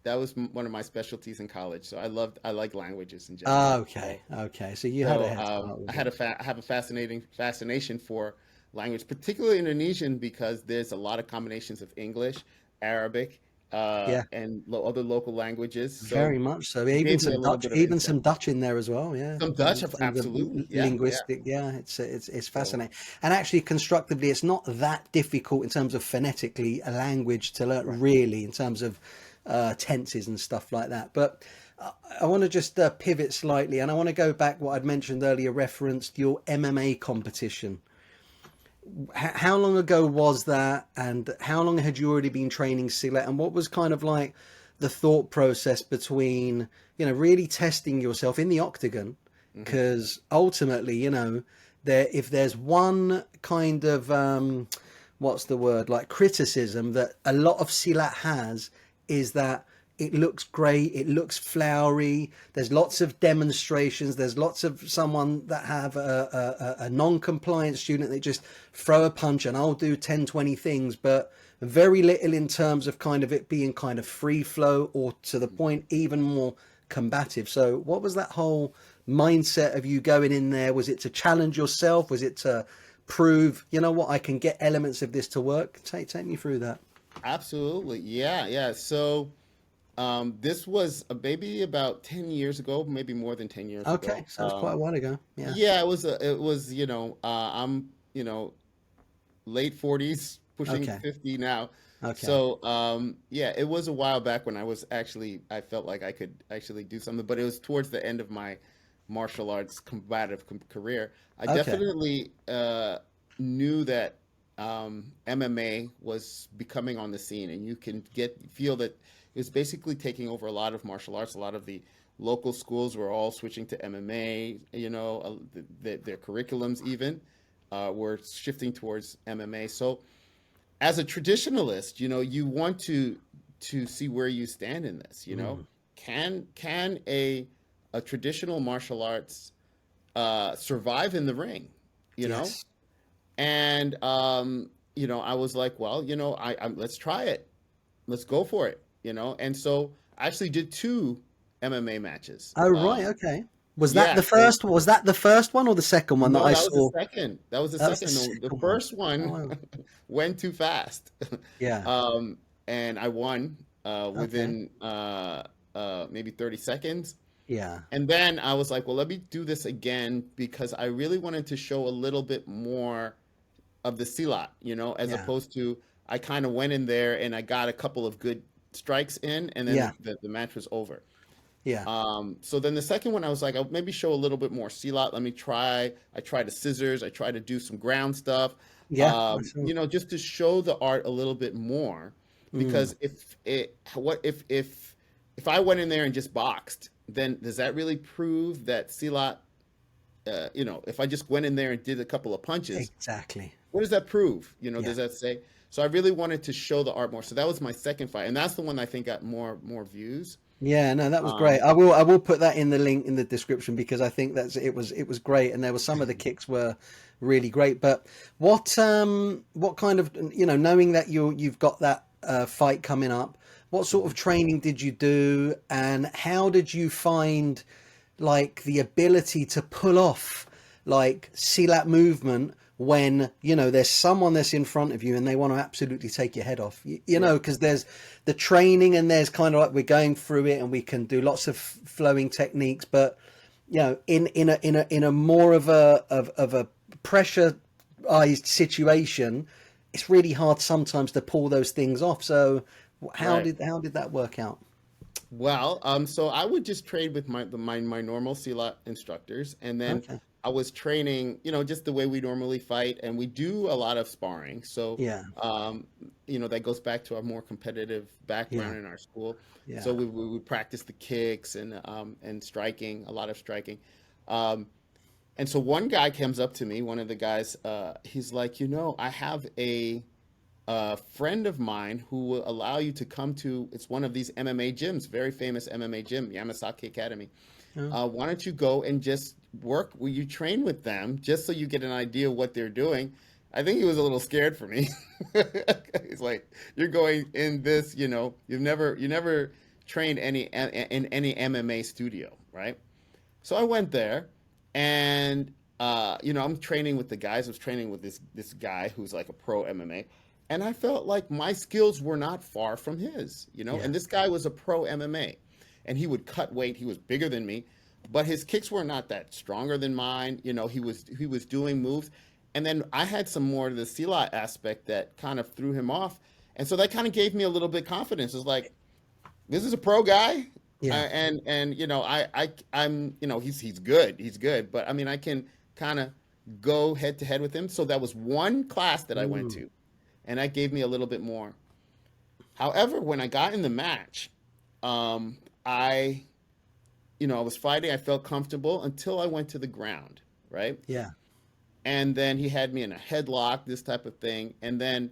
Speaker 2: that was one of my specialties in college. So I like languages in general.
Speaker 1: okay, okay. So you had a
Speaker 2: So
Speaker 1: head start with
Speaker 2: I had
Speaker 1: it.
Speaker 2: I have a fascination for language, particularly Indonesian, because there's a lot of combinations of English, Arabic,
Speaker 1: Yeah,
Speaker 2: and other local languages. So
Speaker 1: very much so.
Speaker 2: it
Speaker 1: Even
Speaker 2: gave me a
Speaker 1: some
Speaker 2: little
Speaker 1: Dutch,
Speaker 2: bit of
Speaker 1: even
Speaker 2: insight.
Speaker 1: some Dutch in there as well. Yeah,
Speaker 2: Some
Speaker 1: in
Speaker 2: Dutch,
Speaker 1: terms of
Speaker 2: absolutely. Yeah, yeah.
Speaker 1: linguistic. Yeah, it's
Speaker 2: So
Speaker 1: fascinating. And actually, constructively, it's not that difficult in terms of phonetically a language to learn,
Speaker 2: right.
Speaker 1: really, in terms of tenses and stuff like that. But I want to just pivot slightly, and I want to go back what I'd mentioned earlier, referenced your MMA competition. How long ago was that, and how long had you already been training Silat, and what was kind of like the thought process between really testing yourself in the octagon,
Speaker 2: Hmm.
Speaker 1: because ultimately if there's one kind of what's the word, like criticism that a lot of Silat has, is that it looks great, it looks flowery, there's lots of demonstrations, there's lots of someone that have a non-compliant student that just throw a punch and I'll do 10, 20 things, but very little in terms of kind of it being kind of free flow, or to the point even more combative. So what was that whole mindset of you going in there? Was it to challenge yourself? Was it to prove, you know what, I can get elements of this to work? Take me through that.
Speaker 2: Absolutely. Yeah, yeah. So this was maybe about 10 years ago, maybe more than 10 years
Speaker 1: Okay,
Speaker 2: ago.
Speaker 1: so it's quite a while ago. Yeah.
Speaker 2: Yeah, it was, I'm, late 40s, pushing
Speaker 1: Okay.
Speaker 2: 50 now.
Speaker 1: Okay.
Speaker 2: So, yeah, it was a while back when I felt like I could actually do something, but it was towards the end of my martial arts combative career. I
Speaker 1: Okay.
Speaker 2: definitely knew that MMA was becoming on the scene, and you can feel that it was basically taking over a lot of martial arts. A lot of the local schools were all switching to MMA. Their curriculums even were shifting towards MMA. So as a traditionalist, you want to see where you stand in this.
Speaker 1: Mm.
Speaker 2: Can a traditional martial arts survive in the ring? You know,
Speaker 1: Yes.
Speaker 2: and I was like, well, let's try it, let's go for it. And so I actually did two MMA matches.
Speaker 1: Oh, right. Okay. Was that
Speaker 2: Yeah,
Speaker 1: the
Speaker 2: so
Speaker 1: first? Was that the first one or the second one that
Speaker 2: no,
Speaker 1: I
Speaker 2: that was the
Speaker 1: saw?
Speaker 2: second. That was the
Speaker 1: That was the
Speaker 2: second. The
Speaker 1: second one.
Speaker 2: first
Speaker 1: Oh,
Speaker 2: one
Speaker 1: wow.
Speaker 2: went too fast.
Speaker 1: Yeah.
Speaker 2: And I won
Speaker 1: Okay.
Speaker 2: within maybe 30 seconds.
Speaker 1: Yeah.
Speaker 2: And then I was like, well, let me do this again because I really wanted to show a little bit more of the Silat, as
Speaker 1: Yeah.
Speaker 2: opposed to I kind of went in there and I got a couple of good strikes in, and then
Speaker 1: Yeah.
Speaker 2: the match was over.
Speaker 1: Yeah.
Speaker 2: So then the second one, I was like, I'll maybe show a little bit more Silat. Let me try. I tried the scissors. I tried to do some ground stuff,
Speaker 1: Yeah. I saw.
Speaker 2: just to show the art a little bit more.
Speaker 1: Mm.
Speaker 2: Because if I went in there and just boxed, then does that really prove that Silat? If I just went in there and did a couple of punches,
Speaker 1: Exactly.
Speaker 2: what does that prove?
Speaker 1: Yeah.
Speaker 2: Does that say? So I really wanted to show the art more. So that was my second fight, and that's the one I think got more views.
Speaker 1: Yeah, no, that was great.
Speaker 2: Um,
Speaker 1: I will put that in the link in the description because I think it was great, and there were some of the kicks were really great. But what kind of, knowing that you've got that fight coming up, what sort of training did you do, and how did you find like the ability to pull off like Silat movement when there's someone that's in front of you and they want to absolutely take your head off,
Speaker 2: yeah,
Speaker 1: because there's the training and there's kind of like we're going through it and we can do lots of flowing techniques, but in a more of a pressurized situation, it's really hard sometimes to pull those things off. So how
Speaker 2: right.
Speaker 1: did that work out?
Speaker 2: Well, so I would just trade with my normal Silat instructors, and then
Speaker 1: Okay.
Speaker 2: I was training, just the way we normally fight, and we do a lot of sparring. So,
Speaker 1: Yeah.
Speaker 2: that goes back to our more competitive
Speaker 1: Yeah.
Speaker 2: background in our school. So
Speaker 1: Yeah.
Speaker 2: we would practice the kicks and striking, a lot of striking. Um, and so one guy comes up to me, one of the guys, he's like, I have a friend of mine who will allow you to come to, it's one of these MMA gyms, very famous MMA gym, Yamasaki Academy.
Speaker 1: Oh,
Speaker 2: Why don't you go and just will you train with them just so you get an idea of what they're doing? I think he was a little scared for me. He's like, you're going in this, you never trained in any MMA studio, right? So I went there, and I'm training with the guys. I was training with this guy who's like a pro MMA, and I felt like my skills were not far from his.
Speaker 1: yeah.
Speaker 2: And this guy was a pro MMA, and he would cut weight. He was bigger than me, but his kicks were not that stronger than mine. He was doing moves, and then I had some more of the Silat aspect that kind of threw him off, and so that kind of gave me a little bit confidence. It's like, this is a pro guy,
Speaker 1: Yeah.
Speaker 2: and I'm he's good, but I mean I can kind of go head to head with him. So that was one class that I went
Speaker 1: Mm.
Speaker 2: to, and that gave me a little bit more. However, when I got in the match, I I was fighting. I felt comfortable until I went to the ground, right?
Speaker 1: Yeah.
Speaker 2: And then he had me in a headlock, this type of thing, and then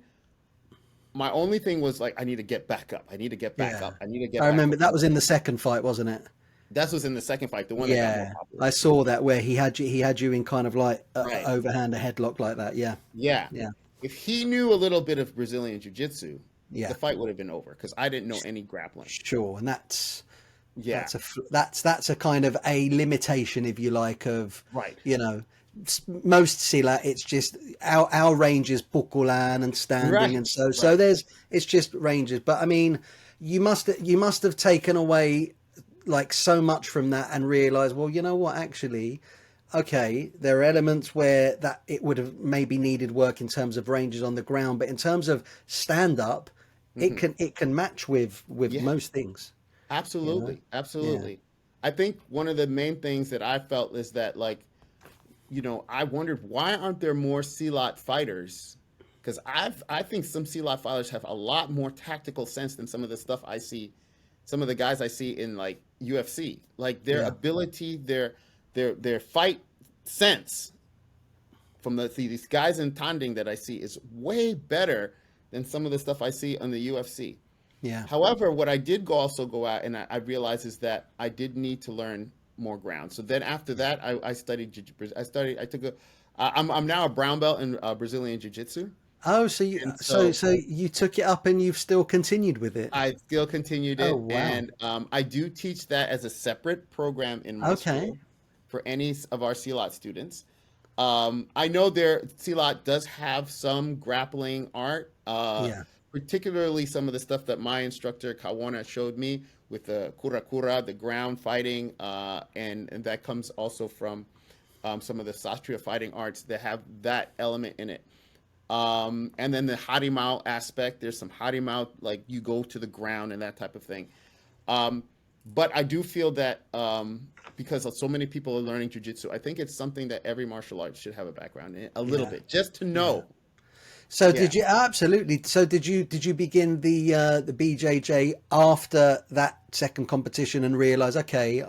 Speaker 2: my only thing was like, I need to get back up. I need to get back
Speaker 1: Yeah.
Speaker 2: up. I need to
Speaker 1: I
Speaker 2: get back
Speaker 1: remember
Speaker 2: up.
Speaker 1: that was in the second fight, wasn't it?
Speaker 2: That was in the second fight, the one that got more
Speaker 1: Yeah.
Speaker 2: popular.
Speaker 1: I saw that where he had you in kind of like
Speaker 2: Right.
Speaker 1: overhand a headlock like that. Yeah.
Speaker 2: Yeah.
Speaker 1: Yeah.
Speaker 2: If he knew a little bit of Brazilian Jiu-Jitsu, the
Speaker 1: Yeah.
Speaker 2: fight would have been over because I didn't know any grappling.
Speaker 1: Sure. And that's
Speaker 2: Yeah.
Speaker 1: that's a kind of a limitation, if you like, of
Speaker 2: Right.
Speaker 1: you know most Silat, it's just our range is pukulan and standing,
Speaker 2: Right,
Speaker 1: and so
Speaker 2: right.
Speaker 1: there's it's just ranges. But I mean, you must have taken away like so much from that and realized, well, you know what, actually, okay, there are elements where that it would have maybe needed work in terms of ranges on the ground, but in terms of stand up,
Speaker 2: Hmm.
Speaker 1: it can match with
Speaker 2: Yeah,
Speaker 1: most things, you know.
Speaker 2: absolutely,
Speaker 1: Yeah,
Speaker 2: absolutely. I think one of the main things that I felt is that, like, I wondered why aren't there more Silat fighters? Because I think some Silat fighters have a lot more tactical sense than some of the stuff I see, some of the guys I see in like UFC. Like their
Speaker 1: yeah,
Speaker 2: ability, their fight sense from these guys in Tanding that I see is way better than some of the stuff I see on the UFC.
Speaker 1: yeah.
Speaker 2: However, what I did also go out and I realized is that I did need to learn more ground. So then after that, I studied. I studied. I took a. I'm now a brown belt in Brazilian Jiu-Jitsu,
Speaker 1: Oh,
Speaker 2: and
Speaker 1: so you took it up and you've still continued with it.
Speaker 2: I still continued
Speaker 1: Oh,
Speaker 2: it,
Speaker 1: wow.
Speaker 2: and I do teach that as a separate program in my
Speaker 1: Okay.
Speaker 2: school for any of our CELOT students. I know their CELOT does have some grappling art,
Speaker 1: Yeah.
Speaker 2: particularly some of the stuff that my instructor Kawana showed me with the kura, the ground fighting, and that comes also from some of the Sastriya fighting arts that have that element in it. And then the harimau aspect, there's some harimau, like you go to the ground and that type of thing. Um, but I do feel that because so many people are learning jujitsu, I think it's something that every martial art should have a background in, a little
Speaker 1: Yeah.
Speaker 2: bit, just to
Speaker 1: Yeah.
Speaker 2: know.
Speaker 1: So
Speaker 2: Yeah.
Speaker 1: did you absolutely? So did you begin the BJJ after that second competition and realize, okay,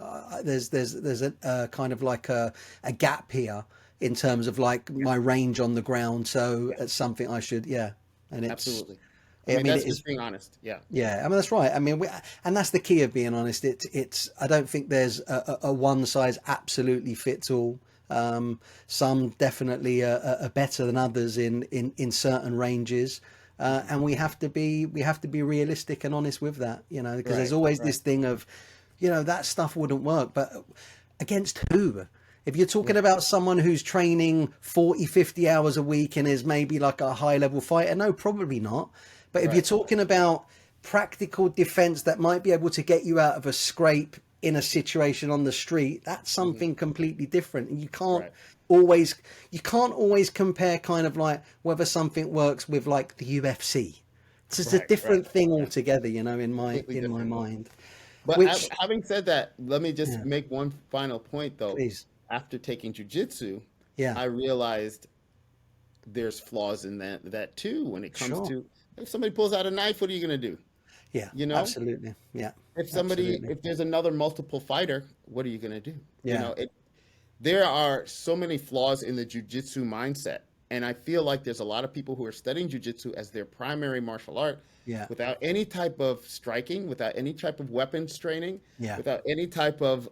Speaker 1: there's a kind of like a gap here in terms of like
Speaker 2: Yeah.
Speaker 1: my range on the ground. So
Speaker 2: Yeah.
Speaker 1: it's something I should, yeah. And it's,
Speaker 2: Absolutely. I
Speaker 1: I
Speaker 2: mean,
Speaker 1: mean,
Speaker 2: that's
Speaker 1: it
Speaker 2: just
Speaker 1: is.
Speaker 2: being honest. Yeah.
Speaker 1: Yeah, I mean that's right. I mean, and that's the key of being honest. It's. I don't think there's a one size absolutely fits all. Some definitely are better than others in certain ranges,
Speaker 2: Hmm.
Speaker 1: and we have to be realistic and honest with that. You know, because there's
Speaker 2: Right.
Speaker 1: always
Speaker 2: Right.
Speaker 1: this thing of, that stuff wouldn't work, but against who? If you're talking
Speaker 2: Right.
Speaker 1: about someone who's training 40, 50 hours a week and is maybe like a high level fighter, no, probably not. But if you're
Speaker 2: Right.
Speaker 1: talking about practical defense that might be able to get you out of a scrape in a situation on the street, that's
Speaker 2: Hmm.
Speaker 1: something completely different. And
Speaker 2: Right.
Speaker 1: always you can't always compare kind of like whether something works with like the UFC. It's just a
Speaker 2: Right. Right.
Speaker 1: different thing
Speaker 2: Right.
Speaker 1: altogether, in my
Speaker 2: Completely
Speaker 1: in my
Speaker 2: different.
Speaker 1: mind.
Speaker 2: But
Speaker 1: Which,
Speaker 2: having said that, let me just
Speaker 1: yeah,
Speaker 2: make one final point though.
Speaker 1: please.
Speaker 2: After taking jujitsu,
Speaker 1: Yeah,
Speaker 2: I realized there's flaws in that too when it comes
Speaker 1: sure.
Speaker 2: to if somebody pulls out a knife, what are you going to do?
Speaker 1: Yeah,
Speaker 2: You know,
Speaker 1: absolutely. Yeah,
Speaker 2: if
Speaker 1: absolutely.
Speaker 2: there's another multiple fighter, what are you going to do?
Speaker 1: Yeah,
Speaker 2: There are so many flaws in the jujitsu mindset. And I feel like there's a lot of people who are studying jujitsu as their primary martial art
Speaker 1: yeah,
Speaker 2: without any type of striking, without any type of weapons training,
Speaker 1: yeah,
Speaker 2: without any type of,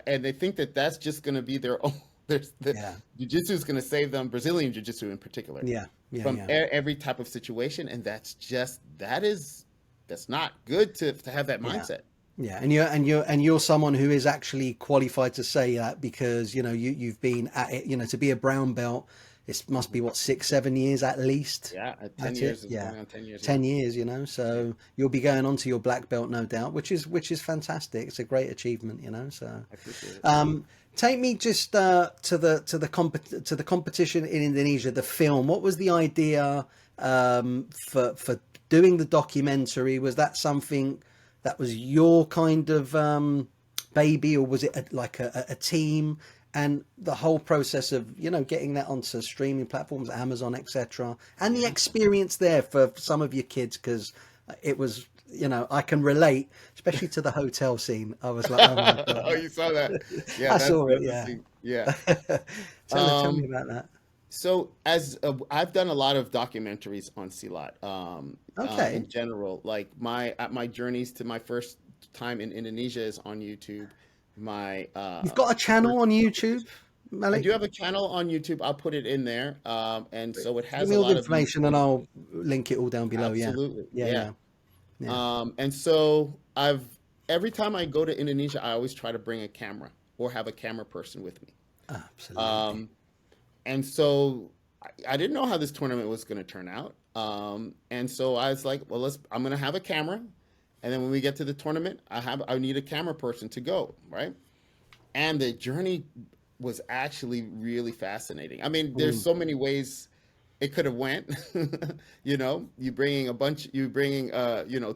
Speaker 2: and they think that that's just going to be their own. There's the
Speaker 1: yeah,
Speaker 2: jujitsu is going to save them, Brazilian jiu-jitsu in particular,
Speaker 1: yeah, yeah,
Speaker 2: from
Speaker 1: yeah.
Speaker 2: every type of situation. And that's not good to have that
Speaker 1: Yeah.
Speaker 2: mindset.
Speaker 1: Yeah, and you're someone who is actually qualified to say that because you've been at it. To be a brown belt, it must be what 6, 7 years at least.
Speaker 2: Yeah, 10
Speaker 1: At it,
Speaker 2: years is
Speaker 1: yeah,
Speaker 2: going on 10 years. Yeah.
Speaker 1: 10 years.
Speaker 2: Yeah.
Speaker 1: So you'll be going on to your black belt, no doubt, which is fantastic. It's a great achievement. So,
Speaker 2: I appreciate it.
Speaker 1: um, take me just to the competition in Indonesia, the film. What was the idea for doing the documentary? Was that something that was your kind of baby, or was it like a team? And the whole process of getting that onto streaming platforms, Amazon, etc., and the
Speaker 2: Yeah.
Speaker 1: experience there for some of your kids, because it was, I can relate, especially to the hotel scene. I was like, oh my god,
Speaker 2: Oh, you saw that? Yeah,
Speaker 1: I
Speaker 2: that's
Speaker 1: saw it.
Speaker 2: that's the
Speaker 1: Yeah.
Speaker 2: thing. Yeah.
Speaker 1: Tell me
Speaker 2: Um,
Speaker 1: about that.
Speaker 2: so as I've done a lot of documentaries on Silat,
Speaker 1: Okay,
Speaker 2: in general. Like my journeys to my first time in Indonesia is on YouTube. My
Speaker 1: you've got a
Speaker 2: first
Speaker 1: channel on YouTube,
Speaker 2: competition. I do
Speaker 1: Malik.
Speaker 2: have a channel on YouTube. I'll put it in there, and so it
Speaker 1: Give
Speaker 2: has
Speaker 1: me
Speaker 2: a
Speaker 1: all the
Speaker 2: lot of these.
Speaker 1: information, and I'll link it all down below. Yeah,
Speaker 2: Absolutely,
Speaker 1: yeah,
Speaker 2: yeah.
Speaker 1: yeah, yeah.
Speaker 2: And so every time I go to Indonesia, I always try to bring a camera or have a camera person with me.
Speaker 1: Absolutely.
Speaker 2: Um, and so I didn't know how this tournament was going to turn out. And so I was like, well, I'm going to have a camera. And then when we get to the tournament, I need a camera person to go, right? And the journey was actually really fascinating. I mean, there's
Speaker 1: Mm.
Speaker 2: so many ways it could have went. You bringing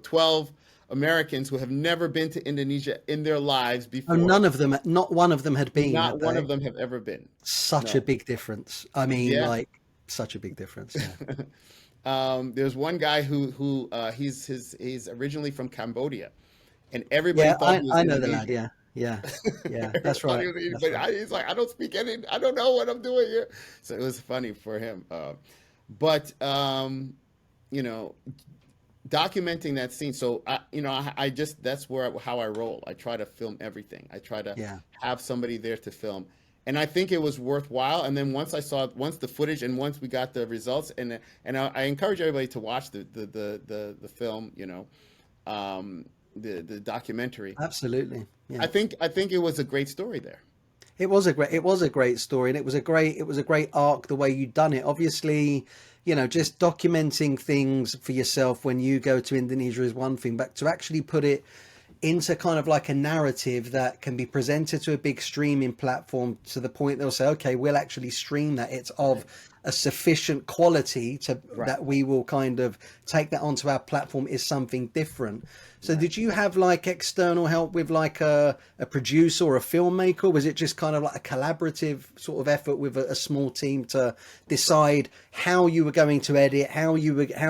Speaker 2: 12 Americans who have never been to Indonesia in their lives
Speaker 1: Oh,
Speaker 2: before.
Speaker 1: none of them, not one of them had been, had
Speaker 2: Not one
Speaker 1: they?
Speaker 2: of them have ever been.
Speaker 1: Such a
Speaker 2: No.
Speaker 1: big difference. I mean,
Speaker 2: Yeah.
Speaker 1: like, such a big difference. Yeah.
Speaker 2: There's one guy who he's originally from Cambodia, and everybody
Speaker 1: Yeah,
Speaker 2: thought he was
Speaker 1: I know the lad.
Speaker 2: Indonesian.
Speaker 1: Yeah. Yeah. Yeah.
Speaker 2: Everybody
Speaker 1: That's
Speaker 2: thought
Speaker 1: right.
Speaker 2: he was Indian,
Speaker 1: That's
Speaker 2: but
Speaker 1: right.
Speaker 2: he's like, I don't speak any, I don't know what I'm doing here. So it was funny for him. But you know, documenting that scene. So I just that's how I roll. I try to film everything. I try to
Speaker 1: Yeah.
Speaker 2: have somebody there to film. And I think it was worthwhile. And then once the footage and once we got the results, and I encourage everybody to watch the film, the documentary.
Speaker 1: Absolutely. Yeah.
Speaker 2: I think it was a great story there.
Speaker 1: It was a great story, and it was a great arc the way you'd done it. Obviously, just documenting things for yourself when you go to Indonesia is one thing, but to actually put it into kind of like a narrative that can be presented to a big streaming platform to the point they'll say, okay, we'll actually stream that. It's of a sufficient quality to
Speaker 2: Right.
Speaker 1: that we will kind of take that onto our platform is something different. So
Speaker 2: Right.
Speaker 1: did you have like external help with like a producer or a filmmaker? Was it just kind of like a collaborative sort of effort with a small team to decide how you were going to edit, how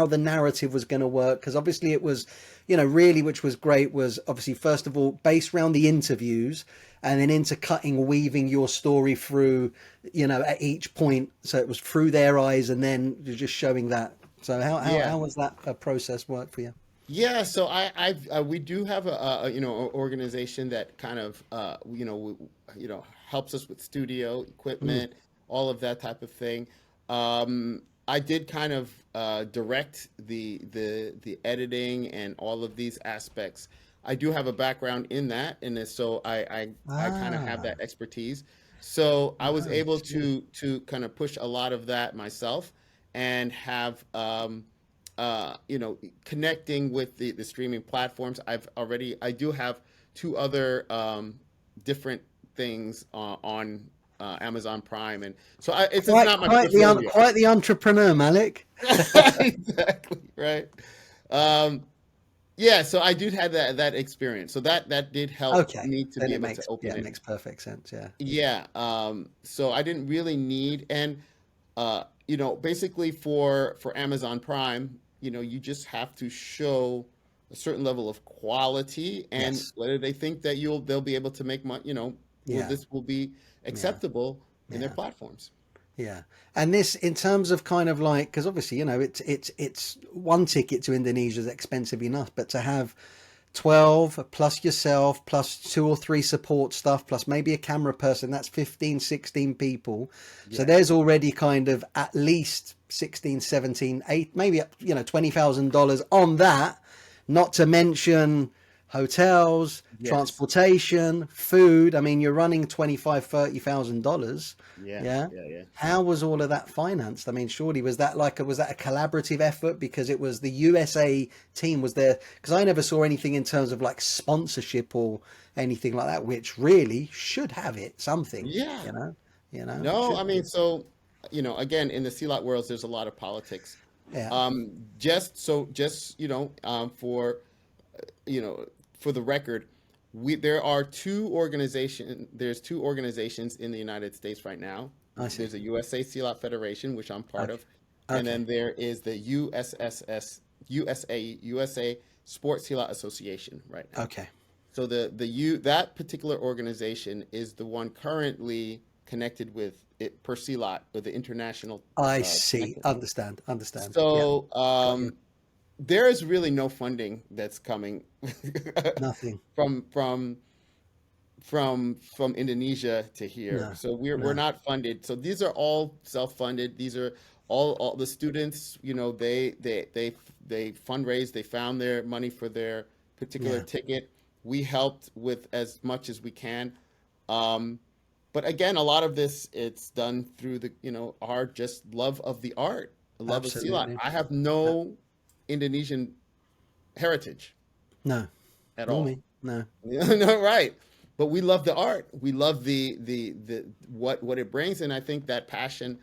Speaker 1: the narrative was going to work? Because obviously it was, really, which was great, was obviously first of all based around the interviews and then intercutting, weaving your story through, at each point. So it was through their eyes and then you're just showing that. So
Speaker 2: Yeah.
Speaker 1: how was that process work for you?
Speaker 2: Yeah, so we do have a organization that kind of helps us with studio
Speaker 1: Mm,
Speaker 2: equipment, all of that type of thing. I did kind of direct the editing and all of these aspects. I do have a background in that, and so I kind of have
Speaker 1: ah,
Speaker 2: that expertise. So I was able
Speaker 1: nice. Yeah.
Speaker 2: to kind of push a lot of that myself and have connecting with the streaming platforms. I do have two other different things on Amazon Prime, and so it's not my portfolio.
Speaker 1: Quite the entrepreneur, Malik.
Speaker 2: Exactly, right. Um, yeah, so I did have that experience, so that did help
Speaker 1: Okay,
Speaker 2: me to
Speaker 1: then
Speaker 2: be able to open
Speaker 1: it
Speaker 2: it.
Speaker 1: makes perfect sense. Yeah.
Speaker 2: Yeah, so I didn't really need, and basically for Amazon Prime, you just have to show a certain level of quality, and
Speaker 1: Yes.
Speaker 2: whether they think that they'll be able to make money,
Speaker 1: Yeah.
Speaker 2: this will be
Speaker 1: Yeah.
Speaker 2: acceptable in their
Speaker 1: Yeah.
Speaker 2: platforms.
Speaker 1: Yeah, and this in terms of kind of like, because obviously it's one ticket to Indonesia is expensive enough, but to have 12 plus yourself plus two or three support staff plus maybe a camera person, that's 15, 16 people. So
Speaker 2: Yeah.
Speaker 1: there's already kind of at least 16, 17, 8, maybe $20,000 on that, not to mention hotels,
Speaker 2: Yes.
Speaker 1: transportation, food. I mean, you're running 25, $30,000.
Speaker 2: Yeah.
Speaker 1: Yeah.
Speaker 2: Yeah. Yeah.
Speaker 1: How was all of that financed? I mean, surely was that a collaborative effort because it was the USA team was there? Because I never saw anything in terms of like sponsorship or anything like that, which really should have it something,
Speaker 2: Yeah.
Speaker 1: it
Speaker 2: No,
Speaker 1: should
Speaker 2: I
Speaker 1: be.
Speaker 2: mean, so again, in the Silat world, there's a lot of politics.
Speaker 1: Yeah.
Speaker 2: Just you know, for the record, there's two organizations in the United States right now.
Speaker 1: I see.
Speaker 2: There's a USA Silat Federation, which I'm part
Speaker 1: Okay.
Speaker 2: of, and
Speaker 1: Okay.
Speaker 2: then there is the USA Sports Silat Association right now.
Speaker 1: Okay.
Speaker 2: So that particular organization is the one currently connected with it per Silat with the international
Speaker 1: I see.
Speaker 2: connected.
Speaker 1: Understand. Yeah.
Speaker 2: So
Speaker 1: Got you.
Speaker 2: there is really no funding that's coming
Speaker 1: Nothing.
Speaker 2: from from from Indonesia to here.
Speaker 1: No.
Speaker 2: So we're
Speaker 1: No.
Speaker 2: not funded. So these are all self-funded. These are all the students, they fundraised, they found their money for their particular
Speaker 1: Yeah.
Speaker 2: ticket. We helped with as much as we can. Um, but again, a lot of this it's done through the our just love of the art, love of Silat.
Speaker 1: Absolutely.
Speaker 2: I have
Speaker 1: Uh,
Speaker 2: no Indonesian heritage
Speaker 1: No,
Speaker 2: at
Speaker 1: nor
Speaker 2: all.
Speaker 1: me. No.
Speaker 2: No, right. But we love the art. We love the what it brings, and I think that passion.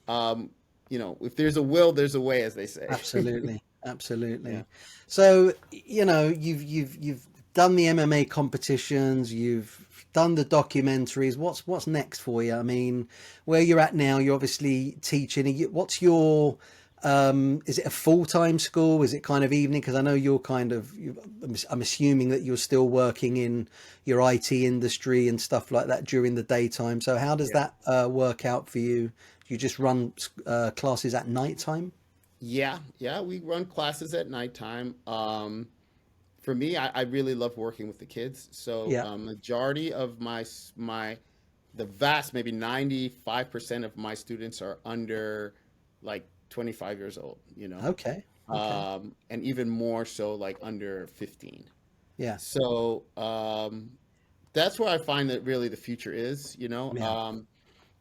Speaker 2: Um, if there's a will, there's a way, as they say.
Speaker 1: Absolutely,
Speaker 2: Yeah.
Speaker 1: absolutely. So, you've done the MMA competitions, you've done the documentaries. What's next for you? I mean, where you're at now, you're obviously teaching. What's your is it a full-time school? Is it kind of evening? Because I know you're kind of, I'm assuming that you're still working in your IT industry and stuff like that during the daytime. So how does
Speaker 2: Yeah.
Speaker 1: that work out for you? Do you just run classes at nighttime?
Speaker 2: Yeah, yeah, we run classes at nighttime. For me, I really love working with the kids. So,
Speaker 1: Yeah.
Speaker 2: majority of the vast, maybe 95% of my students are under like 25 years old,
Speaker 1: Okay. Okay.
Speaker 2: and even more so like under 15.
Speaker 1: Yeah.
Speaker 2: So, that's where I find that really the future is,
Speaker 1: Yeah.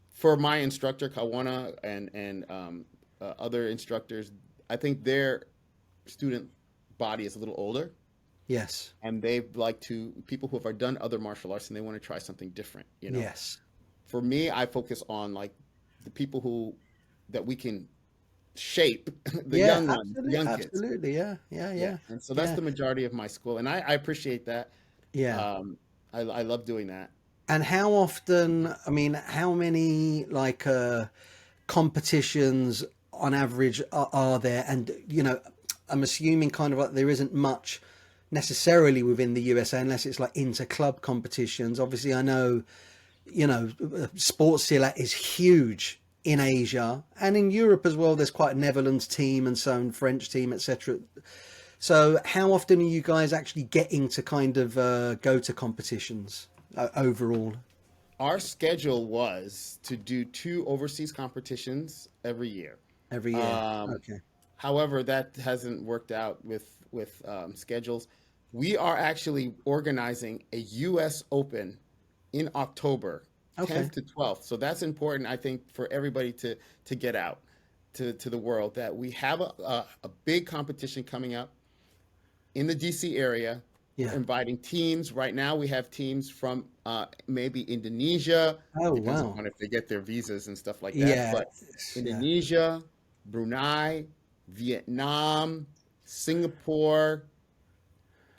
Speaker 2: for my instructor Kawana and other instructors, I think their student body is a little older,
Speaker 1: Yes.
Speaker 2: and they like to people who have done other martial arts and they want to try something different.
Speaker 1: Yes.
Speaker 2: For me, I focus on like the people who that we can shape, the
Speaker 1: Yeah.
Speaker 2: young ones, the
Speaker 1: Absolutely.
Speaker 2: young kids.
Speaker 1: Absolutely. Yeah. Yeah.
Speaker 2: Yeah,
Speaker 1: Yeah.
Speaker 2: and so that's
Speaker 1: Yeah.
Speaker 2: the majority of my school, and I appreciate that.
Speaker 1: Yeah.
Speaker 2: Um, I love doing that.
Speaker 1: And how often, I mean, how many like competitions on average are there? And, I'm assuming kind of like there isn't much necessarily within the USA unless it's like inter-club competitions. Obviously, I know, sports Silat is huge in Asia and in Europe as well. There's quite a Netherlands team and so on, French team, etc. So how often are you guys actually getting to kind of go to competitions overall?
Speaker 2: Our schedule was to do two overseas competitions every year.
Speaker 1: Every year?
Speaker 2: Um,
Speaker 1: Okay.
Speaker 2: However, that hasn't worked out with schedules. We are actually organizing a U.S. Open in October,
Speaker 1: Okay.
Speaker 2: 10th to 12th. So that's important, I think, for everybody to get out to the world that we have a big competition coming up in the DC area. We're
Speaker 1: Yeah.
Speaker 2: inviting teams. Right now, we have teams from maybe Indonesia.
Speaker 1: Oh,
Speaker 2: Depends
Speaker 1: wow.
Speaker 2: upon if they get their visas and stuff like that.
Speaker 1: Yeah.
Speaker 2: But
Speaker 1: Yeah.
Speaker 2: Indonesia, Brunei, Vietnam, Singapore,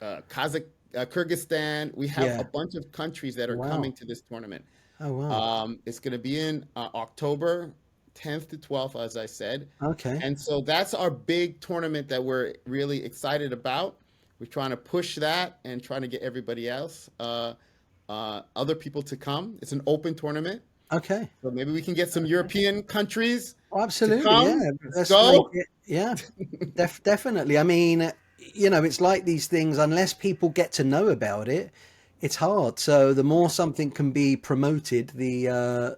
Speaker 2: Kyrgyzstan. We have a
Speaker 1: Yeah.
Speaker 2: bunch of countries that are coming
Speaker 1: Wow.
Speaker 2: to this tournament.
Speaker 1: Oh, wow.
Speaker 2: It's going to be in October 10th to 12th, as I said.
Speaker 1: Okay.
Speaker 2: And so that's our big tournament that we're really excited about. We're trying to push that and trying to get everybody else, other people to come. It's an open tournament.
Speaker 1: Okay.
Speaker 2: So maybe we can get some
Speaker 1: Okay.
Speaker 2: European countries
Speaker 1: Oh,
Speaker 2: to
Speaker 1: absolutely. Yeah.
Speaker 2: come. Let's
Speaker 1: Let's make
Speaker 2: go.
Speaker 1: it. Yeah. Definitely. I mean, it's like these things, unless people get to know about it, it's hard. So the more something can be promoted, the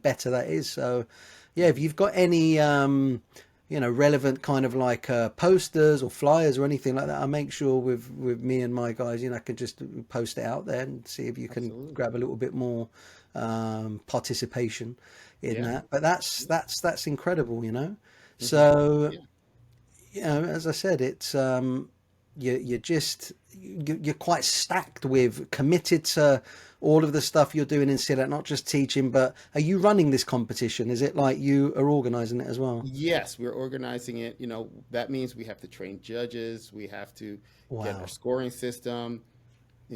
Speaker 1: better that is. So yeah, if you've got any relevant kind of like posters or flyers or anything like that, I'll make sure with me and my guys, I can just post it out there and see if you can
Speaker 2: Absolutely.
Speaker 1: grab a little bit more participation in
Speaker 2: Yeah.
Speaker 1: that. But that's incredible.
Speaker 2: Hmm.
Speaker 1: So
Speaker 2: Yeah.
Speaker 1: as I said, it's you're just you're quite stacked with committed to all of the stuff you're doing in Silat, not just teaching, but are you running this competition? Is it like you are organizing it as well?
Speaker 2: Yes, we're organizing it. That means we have to train judges. We have to get our
Speaker 1: Wow.
Speaker 2: scoring system.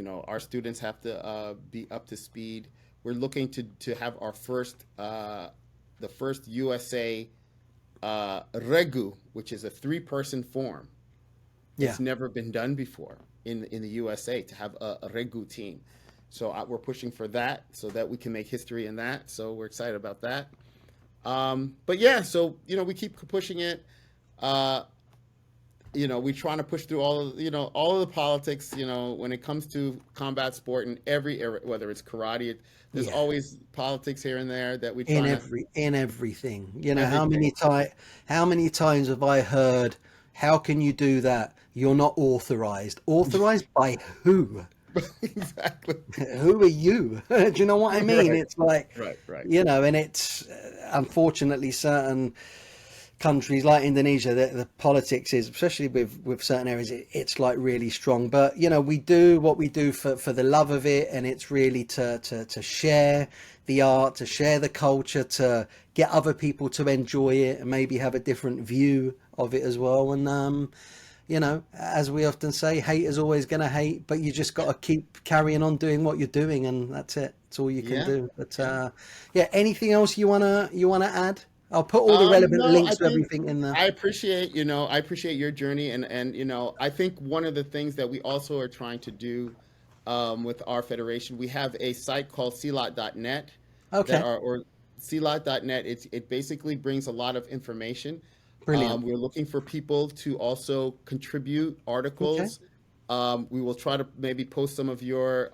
Speaker 2: Our students have to be up to speed. We're looking to have our the first USA regu, which is a three-person form.
Speaker 1: Yeah.
Speaker 2: It's never been done before in the USA to have a regu team. So we're pushing for that so that we can make history in that. So we're excited about that. But yeah, so we keep pushing it. Uh, we're trying to push through all of the politics. When it comes to combat sport in every area, whether it's karate, there's
Speaker 1: Yeah.
Speaker 2: always politics here and there that we're
Speaker 1: In
Speaker 2: trying to
Speaker 1: everything.
Speaker 2: everything.
Speaker 1: How many times have I heard, how can you do that? You're not authorized. Authorized by who?
Speaker 2: Exactly.
Speaker 1: Who are you? Do you know what I mean?
Speaker 2: Right.
Speaker 1: It's like,
Speaker 2: Right. Right.
Speaker 1: and it's unfortunately certain countries like Indonesia, the politics is, especially with certain areas, it's like really strong. But we do what we do for the love of it, and it's really to share the art, to share the culture, to get other people to enjoy it and maybe have a different view of it as well. And as we often say, hate is always going to hate, but you just got to keep carrying on doing what you're doing, and that's it. It's all you can
Speaker 2: Yeah.
Speaker 1: do. But
Speaker 2: Yeah.
Speaker 1: yeah, anything else you wanna add? I'll put all the relevant
Speaker 2: No, I
Speaker 1: links to
Speaker 2: think
Speaker 1: everything in there.
Speaker 2: I appreciate your journey, and I think one of the things that we also are trying to do with our federation, we have a site called Silat.net that
Speaker 1: Okay,
Speaker 2: are or Silat.net. It basically brings a lot of information.
Speaker 1: brilliant.
Speaker 2: We're looking for people to also contribute
Speaker 1: Okay,
Speaker 2: articles. We will try to maybe post some of your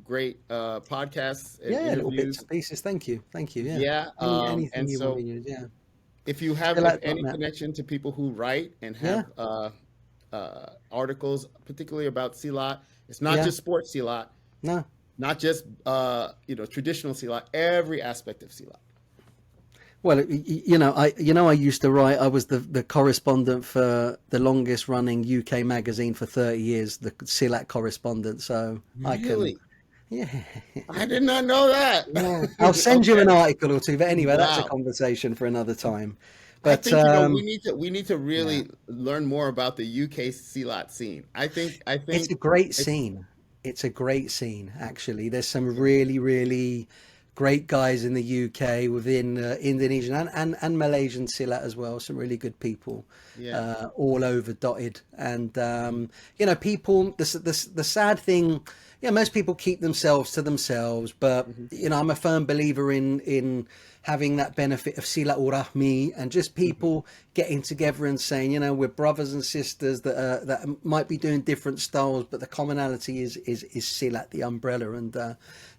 Speaker 2: great podcasts and
Speaker 1: yeah, little bits
Speaker 2: interviews.
Speaker 1: and pieces. Thank you. Yeah,
Speaker 2: Yeah,
Speaker 1: anything
Speaker 2: and
Speaker 1: you want to
Speaker 2: so
Speaker 1: use. Yeah,
Speaker 2: if any
Speaker 1: Still@.net.
Speaker 2: connection to people who write and
Speaker 1: Yeah,
Speaker 2: have articles, particularly about Silat, it's not
Speaker 1: yeah.
Speaker 2: just sports Silat,
Speaker 1: No.
Speaker 2: not just traditional Silat, every aspect of Silat.
Speaker 1: Well, I used to write. I was the correspondent for the longest running UK magazine for 30 years, the Silat correspondent. So I can,
Speaker 2: Really,
Speaker 1: yeah,
Speaker 2: I did not know that.
Speaker 1: yeah. I'll send you
Speaker 2: Okay,
Speaker 1: an article or two. But anyway, that's a
Speaker 2: wow.
Speaker 1: conversation for another time.
Speaker 2: I
Speaker 1: But
Speaker 2: think we need to
Speaker 1: yeah,
Speaker 2: really learn more about the UK Silat scene. I
Speaker 1: it's a
Speaker 2: think
Speaker 1: great
Speaker 2: it's
Speaker 1: scene. It's a great scene, actually. There's some
Speaker 2: yeah,
Speaker 1: really, really great guys in the UK within Indonesian and Malaysian Silat as well. Some really good people
Speaker 2: yeah,
Speaker 1: all over dotted. And, people, the sad thing, most people keep themselves to themselves. But,
Speaker 2: hmm
Speaker 1: I'm a firm believer in having that benefit of Silat Rahmi and just
Speaker 2: hmm
Speaker 1: people getting together and saying, we're brothers and sisters that might be doing different styles, but the commonality is Silat, the umbrella. And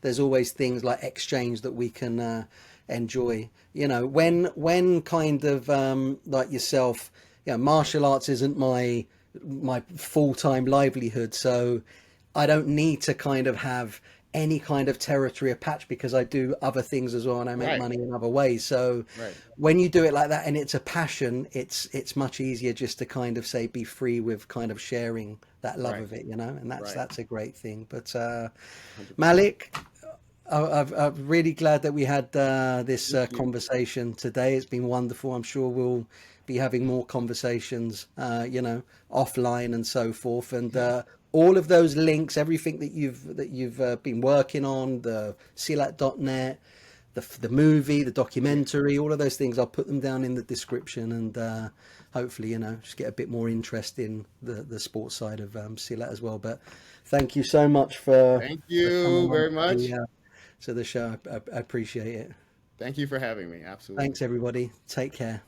Speaker 1: there's always things like exchange that we can enjoy. When kind of like yourself, martial arts isn't my full-time livelihood, so I don't need to kind of have any kind of territory or patch because I do other things as well and I make
Speaker 2: right,
Speaker 1: money in other ways. So
Speaker 2: right,
Speaker 1: when you do it like that and it's a passion, it's much easier just to kind of say be free with kind of sharing that love
Speaker 2: right,
Speaker 1: of it, and that's
Speaker 2: right,
Speaker 1: that's a great thing. But
Speaker 2: 100%.
Speaker 1: Malik, I'm really glad that we had this
Speaker 2: Thank you.
Speaker 1: conversation today. It's been wonderful. I'm sure we'll be having more conversations, offline and so forth. And
Speaker 2: Yeah,
Speaker 1: all of those links, everything that you've been working on, the Silat.net, the movie, the
Speaker 2: yeah.
Speaker 1: documentary, all of those things, I'll put them down in the description and hopefully, just get a bit more interest in the sports side of Silat as well. But thank you so much
Speaker 2: Thank
Speaker 1: for coming
Speaker 2: you
Speaker 1: on
Speaker 2: very much.
Speaker 1: to the show. I appreciate it.
Speaker 2: Thank you for having me. Absolutely.
Speaker 1: Thanks, everybody. Take care.